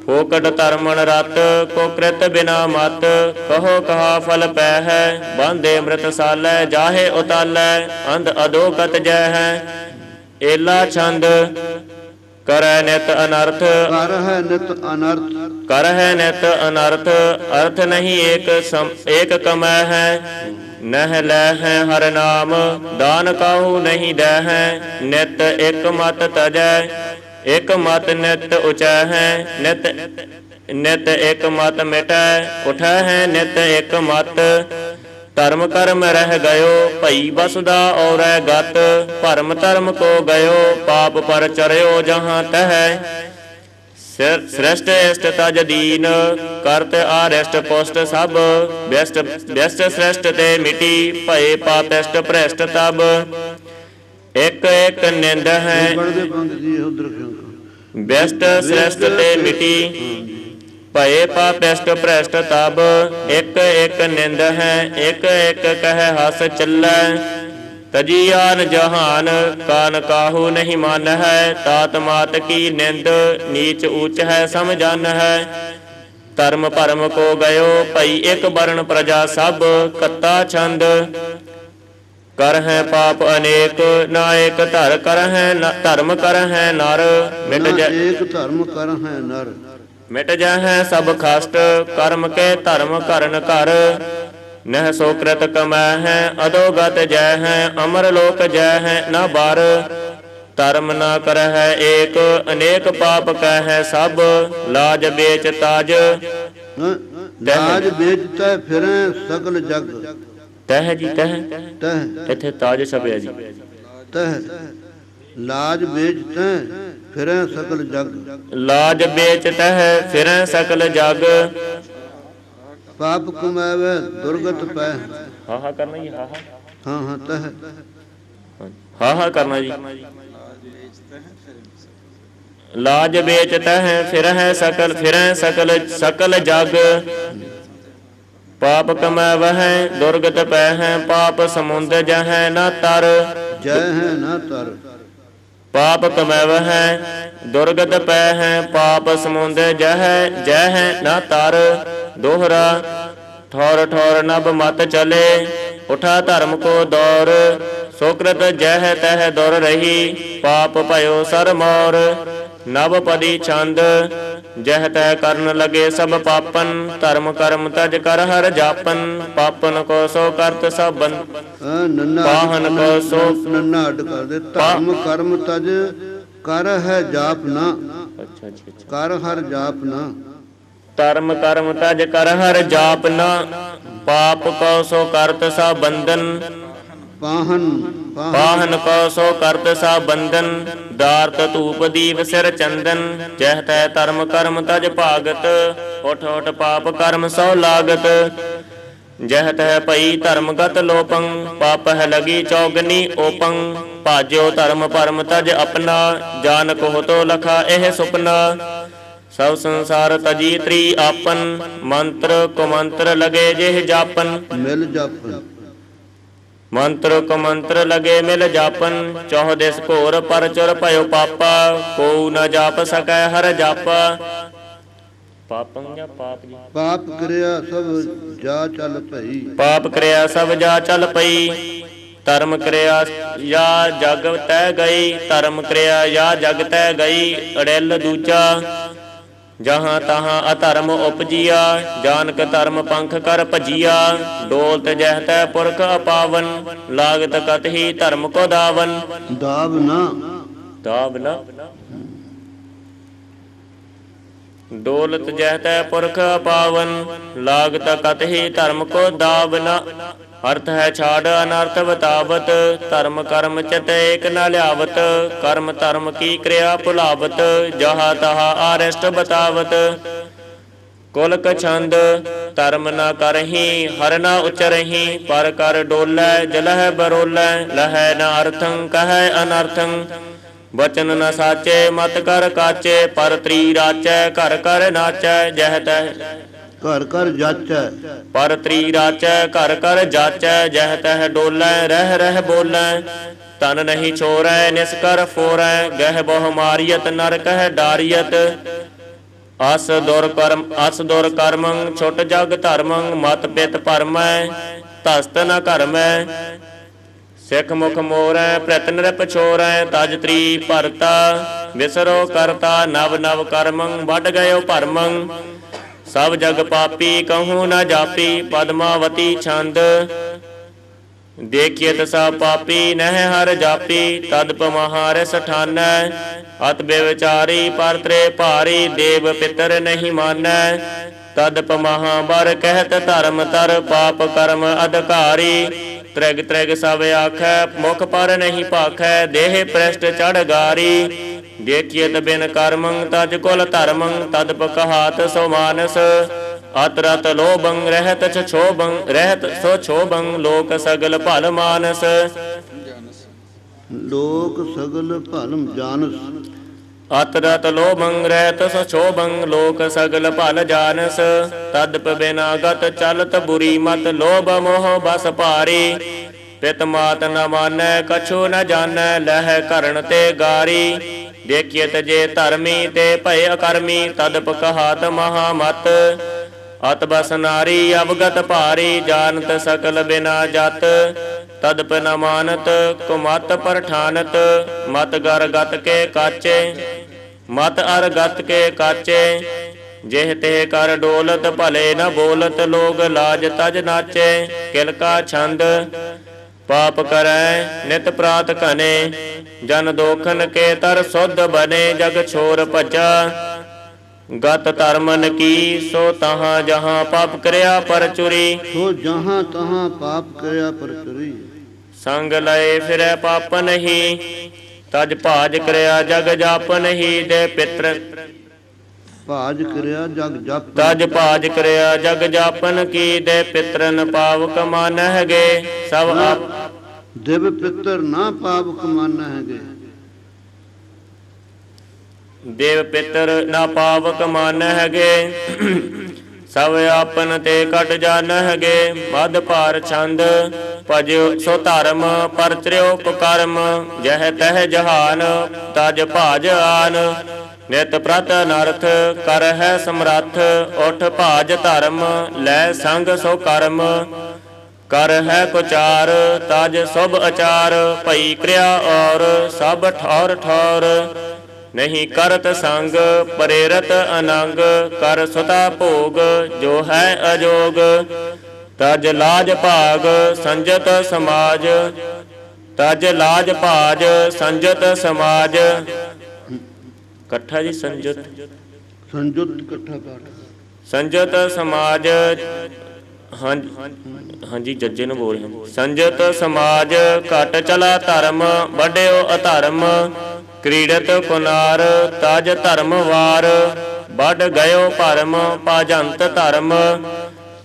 ਫੋਕਟ ਧਰਮਣ ਰਤ ਕੋ ਕ੍ਰਿਤ ਬਿਨਾ ਮਤ। ਕਹੋ ਕਹਾ ਫਲ ਪੈ ਹੈ, ਬਾਂਧੇ ਅੰਮ੍ਰਿਤ ਸਾਲੈ। ਜਾਹੇ ਉਤਾਲੈ ਅੰਧ ਅਧੋਗਤ ਜੈ ਹੈ। ਏਲਾ ਛੰਦ ਕਰੈ ਨਿਤ ਅਨਰਥ, ਕਰ ਹੈ ਨਿਤ ਅਨਰਥ। ਕਰ ਹੈ ਨਿਤ ਅਨਰਥ। ਅਰਥ ਨਹੀਂ ਏਕ ਕਮੈ ਹੈ। ਨਹਿ ਲੈ ਹੈ ਹਰ ਨਾਮ, ਦਾਨ ਕਾਹੂ ਨਹੀਂ ਦੈ ਹੈ। ਨਿਤ ਇਕ ਮਤ ਤਜੈ, ਇਕ ਮਤ ਨਿਤ ਉਚੈ ਹੈ। ਨਿਤ ਨਿਤ ਇਕ ਮਤ ਮਿਟੈ ਉਠੈ ਹੈ। ਨਿਤ ਇਕ ਮਤ ਧਰਮ ਕਰਮ ਰਹਿ ਗਇਓ, ਭਈ ਬਸਦਾ ਔਰੈ ਗਤ। ਭਰਮ ਧਰਮ ਕੋ ਗਇਓ, ਪਾਪ ਪਰ ਚਰਿਓ ਜਹਾਂ ਤਹਿ। ਸ੍ਰਿਸ਼ਟ ਇਸ਼ਟ ਤਜ ਦੀਨ, ਕਰਤ ਆਰਿਸ਼ਟ ਪੁਸ਼ਟ ਸਭ। ਵਿਸ਼ਟ ਵਿਸ਼ਟ ਸ੍ਰਿਸ਼ਟ ਤੇ ਮਿਟੀ, ਭਏ ਪਾਪਿਸ਼ਟ ਭ੍ਰਿਸ਼ਟ ਤਬ। ਇੱਕ ਇੱਕ ਨਿੰਦ ਹੈ, ਪੜਦੇ ਬੰਦ ਜੀ ਉਧਰ ਕਿਉਂ? ਵਿਸ਼ਟ ਸ੍ਰਿਸ਼ਟ ਤੇ ਮਿਟੀ, ਭਏ ਪਾਪਿਸ਼ਟ ਭ੍ਰਿਸ਼ਟ ਤਬ। ਇੱਕ ਇੱਕ ਨਿੰਦ ਹੈ, ਇੱਕ ਇੱਕ ਕਹਿ ਹਸ ਚੱਲੈ। ਤਜੀਆਨ ਜਹਾਨ ਕਾਨ ਕਾਹੂ ਨਹੀਂ ਮਨ ਹੈ। ਤਾਤ ਮਾਤ ਕੀ ਨਿੰਦ ਨੀਚ ਊਚ ਹੈ ਸਮਝਨ ਹੈ। ਧਰਮ ਭਰਮ ਕੋ ਗਇਓ, ਭਈ ਇੱਕ ਬਰਨ ਪ੍ਰਜਾ ਸਭ। ਕੱਤਾ ਛੰਦ ਕਰ ਹੈ ਪਾਪ ਅਨੇਕ, ਨਾ ਏਕ ਧਰ ਕਰ ਹੈ ਧਰਮ ਕਰ ਹੈ ਨਰ। ਮਿਟ ਨਾ ਜਾ ਏਕ ਧਰਮ ਕਰ ਹੈ ਨਰ। ਮਿਟ ਜਾ ਹੈ ਸਭ ਖਸਟ, ਕਰਮ ਕੇ ਧਰਮ ਕਰਨ ਕਰ। ਨਹਿ ਸੋ ਕ੍ਰਿਤ ਕਮੈ ਹੈ, ਅਧੋਗਤ ਜੈ ਹੈ। ਅਮਰ ਲੋਕ ਜੈ ਹੈ ਨਾ ਬਾਰ। ਧਰਮ ਨਾ ਕਰ ਹੈ ਏਕ, ਅਨੇਕ ਪਾਪ ਕਹਿ ਹੈ ਸਭ। ਲਾਜ ਵੇਚ ਤਾਜ, ਲਾਜ ਵੇਚਤਾ ਫਿਰੈ ਸਗਲ ਜਗ। ਤਹਿ ਜੀ ਤਹਿ, ਤਹਿ ਇੱਥੇ ਤਾਜ ਛਪਿਆ ਜੀ। ਤਹਿ ਲਾਜ ਵੇਚਤਾ ਫਿਰੈ ਸਗਲ ਜਗ। ਲਾਜ ਵੇਚ ਤਹਿ ਫਿਰੈ ਸਕਲ ਜਗ। ਪਾਪ ਕਮਾਵੇ ਦੁਰਗਤ ਪੈ। ਹਾ ਹਾ ਕਰਨਾ ਜੀ, ਹਾ ਹਾ ਹਾਂ ਹਾਂ ਤਹਿ ਹਾ ਹਾ ਕਰਨਾ ਜੀ। ਲਾਜ ਵੇਚ ਤਹਿ ਫਿਰਹਿ ਸਕਲ, ਫਿਰੈ ਸਕਲ ਸਕਲ ਜਗ। ਪਾਪ ਕਮਾਵਹਿ ਦੁਰਗਤ ਪੈ ਹੈ, ਪਾਪ ਸਮੁੰਦ ਜਹੈ ਨਾ ਤਰ। ਜੈ ਹੈ ਨਾ ਤਰ। ਪਾਪ ਕਮਾਵਹਿ ਦੁਰਗਤ ਪੈ ਹੈ, ਪਾਪ ਸਮੁੰਦ ਜਹੈ ਜਹੈ ਨਾ ਤਰ। ਦੋਹਰਾ ਠੌਰ ਠੌਰ ਨਭ ਮਤ ਚਲੇ, ਉਠਾ ਧਰਮ ਕੋ ਦੌਰ। ਸੁਕ੍ਰਿਤ ਜਹ ਤਹ ਦੁਰ ਰਹੀ, ਪਾਪ ਭਇਓ ਸਰ ਮੋਰ। ਨਭ ਪਦੀ ਛੰਦ ਜਹ ਤੈ ਕਰਨ ਲਗੇ ਸਭ ਪਾਪਨ। ਧਰਮ ਕਰਮ ਤਜ ਕਰ ਹਰ ਜਾਪਨ, ਪਾਪਨ ਕੋ ਸੋ ਕਰਤ ਸਭਨ। ਪਾਹਨ ਕੋ ਸੋ ਨੰਨਾ ਅੱਡ ਕਰ ਦੇ। ਧਰਮ ਕਰਮ ਤਜ ਕਰ ਹੈ ਜਾਪ ਨਾ। ਅੱਛਾ ਅੱਛਾ ਅੱਛਾ। ਕਰ ਹਰ ਜਾਪ ਨਾ। ਧਰਮ ਕਰਮ ਤਜ ਕਰ ਹਰ ਜਾਪ ਨਾ, ਪਾਪ ਕੋ ਸੋ ਕਰਤ ਸਭ ਬੰਧਨ। ਪਾਹਨ ਪਾਹਨ ਕੋ ਸੋ ਕਰਤ ਸਾ ਬੰਧਨ, ਦਾਰਤ ਧੂਪ ਦੀਪ ਸਿਰ ਚੰਦਨ। ਜਹ ਤੈ ਧਰਮ ਕਰਮ ਤਜ ਭਾਗਤ, ਉਠ ਉਠ ਪਾਪ ਕਰਮ ਸੋ ਲਾਗਤ। ਜਹ ਤਹ ਭਈ ਧਰਮਗਤ ਲੋਪੰ, ਪਾਪਹਿ ਲਗੀ ਚੌਗਨੀ ਓਪੰ। ਭਾਜਿਓ ਧਰਮ ਪਰਮ ਤਜ ਆਪਣਾ, ਜਾਨਕ ਹੋ ਤੋ ਲਖਾ ਇਹ ਸੁਪਨਾ। ਸਭ ਸੰਸਾਰ ਤਜੀ ਤ੍ਰੀ ਆਪਨ, ਮੰਤਰ ਕੁਮੰਤਰ ਲਗੇ ਜਿਹ ਜਾਪਨ। ਮਿਲ ਜਪਨ ਮੰਤਰ ਕੁਮੰਤਰ ਲਗੇ ਮਿਲ ਜਾਪਨ। ਚੌਹ ਦਿਸ ਘੋਰ ਪਰਚੁਰ ਭਇਓ ਪਾਪਾ, ਕੋ ਨ ਜਾਪ ਸਕੈ ਹਰ ਜਾਪਾ। ਪਾਪੰ ਜਾਂ ਪਾਪ ਜੀ? ਪਾਪ ਕਰਿਆ ਸਭ ਜਾ ਚੱਲ ਭਈ। ਪਾਪ ਕਰਿਆ ਸਭ ਜਾ ਚੱਲ ਪਈ। ਧਰਮ ਕਰਿਆ ਜਾਂ ਜਗ ਤੈ ਗਈ, ਧਰਮ ਕਰਿਆ ਜਾਂ ਜਗ ਤੈ ਗਈ। ਅੜਿਲ ਦੂਜਾ ਜਹਾਂ ਤਹਾਂ ਅਧਰਮ ਉਪਜੀਆ, ਜਾਨਕ ਧਰਮ ਪੰਖ ਕਰ ਭਜੀਆ। ਡੋਲਤ ਜਹ ਤੈ ਪੁਰਖ ਅਪਾਵਨ, ਲਾਗਤ ਕਤਹੀ ਧਰਮ ਕੋ ਦਾਵਨ। ਦਾਵ ਨਾ ਦਾਵ ਨਾ ਡੋਲਤ ਜਹ ਤੈ ਪੁਰਖ ਅਪਾਵਨ, ਲਾਗਤ ਕਤਹੀ ਧਰਮ ਕੋ ਦਾਵਨ। ਅਰਥ ਹੈ ਛਾੜ ਅਨਰਥ ਬਤਾਵਤ, ਧਰਮ ਕਰਮ ਚਿਤ ਏਕ ਨ ਲਿਆਵਤ। ਕਰਮ ਧਰਮ ਕੀ ਕਿਰਿਆ ਭੁਲਾਵਤ, ਜਹਾ ਤਹਾ ਆਰਿਸ਼ਟ ਬਤਾਵਤ। ਕੁਲ ਕਛੰਦ ਧਰਮ ਨ ਕਰਹੀ, ਹਰ ਨ ਉਚਰਹੀ। ਪਰ ਕਰ ਡੋਲੈ ਜਲਹਿ ਬਰੋਲੈ, ਲਹੈ ਨ ਅਰਥੰ ਕਹੈ ਅਨਰਥੰ। ਬਚਨ ਨ ਸਾਚੇ ਮਤ ਕਰ ਕਾਚੇ, ਪਰ ਤ੍ਰੀ ਰਾਚੈ ਘਰ ਘਰ ਨਾਚੈ। ਜਹ ਤਹ ਘਰ ਘਰ ਜਾਚੈ, ਪਰ ਤ੍ਰੀ ਰਾਚੈ ਘਰ ਘਰ ਜਾਚੈ। ਜਹ ਤਹ ਡੋਲੈ ਰਹਿ ਰਹਿ ਬੋਲੈ, ਤਨ ਨਹੀਂ ਛੋਰੈ ਨਿਸਕਰ ਫੋਰੈ। ਗਹਿ ਬਹੁ ਮਾਰੀਅਤ ਨਰ ਕਹਿ ਡਾਰੀਅਤ, ਅਸ ਦੁਰ ਕਰਮੰ ਛੁਟ ਜਗ ਧਰਮੰ। ਮਤ ਪਿਤ ਭਰਮੈ ਧਸਤ ਨ ਕਰਮੈ, ਸਿੱਖ ਮੁਖ ਮੋਰੈ ਪ੍ਰਿਤ ਨਿਰਪ ਛੋਰੈ। ਤਜ ਤ੍ਰੀ ਭਰਤਾ ਵਿਸਰੋ ਕਰਤਾ, ਨਵ ਨਵ ਕਰਮੰ ਵੱਢ ਗਇਓ ਭਰਮੰ। ਸਭ ਜਗ ਪਾਪੀ ਕਹੂੰ ਨ ਜਾਪੀ, ਪਦਮਾਵਤੀ ਛੰਦ ਦੇਖੀਏ ਤਸਾ ਪਾਪੀ ਨਹਿ ਹਰ ਜਾਪੀ। ਤਦ ਪਮਹਾਰਿ ਠਾਨੈ, ਅਤ ਬੇਵਿਚਾਰੀ ਪਰ ਤ੍ਰੇ ਭਾਰੀ। ਦੇਵ ਪਿਤਰ ਨਹੀਂ ਮਾਨੈ, ਤਦ ਪਮਹਾ ਬਰ ਕਹਿਤ ਧਰਮ ਤਰ। ਪਾਪ ਕਰਮ ਅਧਿਕਾਰੀ, ਤ੍ਰਿਗ ਤ੍ਰਿਗ ਸਭ ਆਖੈ। ਮੁਖ ਪਰ ਨਹੀਂ ਭਾਖੈ, ਦੇਹ ਪ੍ਰਸ਼ਟ ਚੜ ਗਾਰੀ। ਦੇਖੀਤ ਬਿਨ ਕਰਮੰ ਤਜ ਕੁਲ ਧਰਮੰ, ਤਦ ਪਕਹਾਤ ਸੋ ਮਾਨਸ। ਅਤ ਰਤ ਲੋਭੰ ਰਹਿਤ ਛੋਭੰ, ਰਹਿਤ ਸੋ ਛੋਭੰ। ਲੋਕ ਸਗਲ ਭਲ ਮਾਨਸ, ਲੋਕ ਸਗਲ ਭਲਮ ਜਾਨਸ। ਅਤ ਰਤ ਲੋਭੰ ਰਹਿਤ ਸੋ ਛੋਭੰ, ਲੋਕ ਸਗਲ ਭਲ ਜਾਨਸ। ਤਦਪ ਬਿਨਾ ਗਤ ਚਲਤ ਬੁਰੀ ਮਤ, ਲੋਭ ਮੋਹ ਬਸ ਭਾਰੀ। ਪਿਤ ਮਾਤ ਨ ਮਾਨੈ ਕਛੂ ਨ ਜਾਣੈ, ਲਹਿ ਕਰਣ ਤੇ ਗਾਰੀ। ਦੇਖੀਤ ਜੇ ਧਰਮੀ ਤੇ ਭਏ ਅਕਰਮੀ, ਤਦਪ ਕਹਾਤ ਮਹਾਮਤ। ਅਤ ਬਸ ਨਾਰੀ ਅਵਗਤ ਭਾਰੀ, ਜਾਣਤ ਸਕਲ ਬਿਨਾ ਜਤ। ਤਦਪ ਨ ਮਾਨਤ ਕੁਮਤ ਪਰਠਾਨਤ, ਮਤ ਗਰ ਗਤ ਕੇ ਕਾਚੇ। ਮਤ ਅਰ ਗਤ ਕੇ ਕਾਚੇ, ਜਿਹ ਤੇ ਕਰ ਡੋਲਤ ਭਲੇ ਨ ਬੋਲਤ। ਲੋਗ ਲਾਜ ਤਜ ਨਾਚੇ, ਕਿਲ ਕਾ ਛੰਦ ਪਾਪ ਕਰੈ ਨਿਤ ਪ੍ਰਾਤ ਘਨੇ। ਜਨ ਦੋਖਨ ਕੇ ਤਰ ਸੁਧ ਬਨੇ, ਜਗ ਛੋਰ ਭਜਾ ਗਤ ਧਰਮਨ ਕੀ। ਸੋ ਤਹਾਂ ਜਹਾਂ ਪਾਪ ਕਰਿਆ ਪਰਚੁਰੀ, ਸੋ ਜਹਾਂ ਤਹਾਂ ਪਾਪ ਕਰਿਆ ਪਰਚੁਰੀ। ਸੰਗ ਲਏ ਫਿਰੈ ਪਾਪ ਨਹੀਂ, ਤਜ ਭਾਜ ਕਰਿਆ ਜਗ ਜਾਪ ਨਹੀਂ। ਦੇ ਪਿਤਰ ਭਾਜ ਕਰਿਆ ਜਗ ਜਪ, ਤਜ ਭਾਜ ਕਰਿਆ ਜਗ ਜਾਪਨ ਕੀ। ਦੇ ਪਿਤਰਨ ਪਾਵਕ ਮਾਨਹਿਗੇ, ਸਭ ਆਪ ਦਿਵ ਪਿਤਰ ਨਾ ਪਾਵਕ ਮਾਨਹਿਗੇ। ਦੇਵ ਪਿਤਰ ਨਾ ਪਾਵਕ ਮਾਨਹਿਗੇ, ਸਭ ਆਪਨ ਤੇ ਕਟ ਜਾਣਹਿਗੇ। ਮਦ ਭਾਰ ਛੰਦ ਭਜਿਓ ਸੋ ਧਰਮ, ਪਰਚਰਿਓ ਕੁਕਰਮ। ਜਹ ਤਹ ਜਹਾਨ ਤਜ ਭਾਜ ਆਨ, ਨਿਤ ਪ੍ਰਤ ਅਨਰਥ ਕਰ ਹੈ ਸਮਰੱਥ। ਉਠ ਭਾਜ ਧਰਮ ਲੈ ਸੰਗ ਸੋ ਕਰਮ, ਕਰ ਹੈ ਕੁਚਾਰ ਤਜ ਸੁਭ ਅਚਾਰ। ਭਈ ਕਿਰਿਆ ਔਰ ਸਭ ਠੌਰ ਠੌਰ, ਨਹੀਂ ਕਰਤ ਸੰਗ ਪ੍ਰੇਰਤ ਅਨੰਗ। ਕਰ ਸੁਤਾ ਭੋਗ ਜੋ ਹੈ ਅਜੋਗ, ਤਜ ਲਾਜ ਭਾਗ ਸੰਜਤ ਸਮਾਜ। ਤਜ ਲਾਜ ਭਾਜ ਸੰਜਤ ਸਮਾਜ। ਇਕੱਠਾ ਜੀ ਸੰਜਤ, ਸੰਜੁਤ ਇਕੱਠਾ ਪਾਠ। ਸੰਜਤ ਸਮਾਜ ਹਾਂਜੀ ਜੱਜੇ ਨੂੰ ਬੋਲ ਰਿਹਾ। ਸੰਜਤ ਸਮਾਜ ਘਟ ਚਲਾ ਧਰਮ, ਵੱਡਿਓ ਅਧਰਮ ਕ੍ਰੀੜਤ ਕੁਨਾਰ, ਤਜ ਧਰਮ ਵਾਰ ਵੱਡ ਗਇਓ ਭਰਮ, ਭਾਜੰਤ ਧਰਮ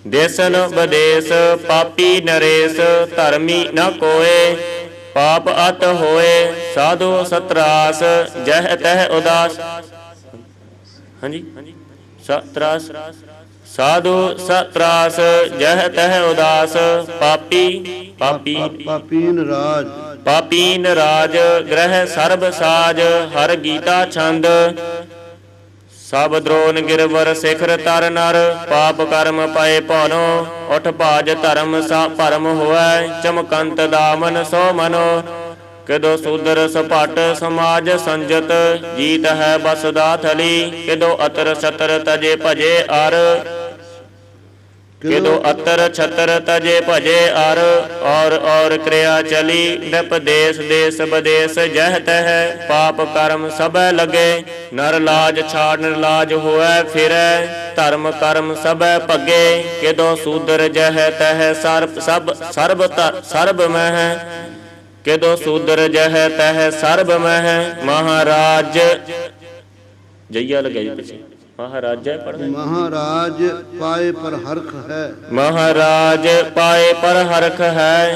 ਦੇਸਨ ਵਿਦੇਸ ਪਾਪੀ ਨਰੇਸ, ਧਰਮੀ ਨ ਕੋਏ ਪਾਪ ਅਤ ਹੋਏ, ਸਾਧੂ ਸਤਰਾਸ ਜਹ ਤਹ ਉਦਾਸ। ਹਾਂਜੀ ਸਤਰਾਸ ਸਾਧੂ ਸਤਰਾਸ ਜਹ ਤਹ ਉਦਾਸ, ਪਾਪੀਨ ਰਾਜ ਗ੍ਰਹਿ ਸਰਬ ਸਾਜ, ਹਰ ਗੀਤਾ ਛੰਦ ਸਭ ਦਰੋਨ ਗਿਰਵਰ ਸਿਖਰ ਤਰ ਨਰ, ਪਾਪ ਕਰਮ ਪਾਏ ਭਉਨੋ ਉਠ ਭਾਜ, ਧਰਮ ਸਾ ਭਰਮ ਹੋਇ ਚਮਕੰਤ ਦਾਮਨ ਸੋ ਮਨੋ, ਕਿਦੋ ਸੂਦਰ ਸਪਟ ਸਮਾਜ ਸੰਜਤ, ਜੀਤ ਹੈ ਬਸਦਾ ਥਲੀ, ਕਿਦੋ ਅਤਰ ਸਤਰ ਤਜੇ ਭਜੇ ਅਰ, ਕਿਦੋ ਅਤਰ ਛਤਰ ਤਜੇ ਭਜੇ ਅਰ, ਔਰ ਕਿਰਿਆ ਚਲੀ ਨਿਪ ਦੇਸ ਦੇਸ ਬਦੇਸ, ਜਹ ਤਹ ਪਾਪ ਕਰਮ ਸਭੈ ਲਗੇ, ਨਰ ਲਾਜ ਛਾੜ ਨਿਰਲਾਜ ਹੋਇ ਫਿਰੈ, ਧਰਮ ਕਰਮ ਸਭੈ ਭਗੇ, ਕਿਦੋ ਸੂਦਰ ਜਹ ਤਹ ਸਰਬ ਮਹਿ, ਕਿਦੋ ਸੂਦਰ ਜਹ ਤਹ ਸਰਬ ਮਹਿ, ਮਹਾਰਾਜ ਜਈਆ ਲਗਾਈ ਪਿੱਛੇ ਮਹਾਰਾਜ ਪੜ੍ਹਨਾ, ਮਹਾਰਾਜ ਪਾਏ ਪਰ ਹਰਖ ਹੈ, ਮਹਾਰਾਜ ਪਾਏ ਪਰ ਹਰਖ ਹੈ।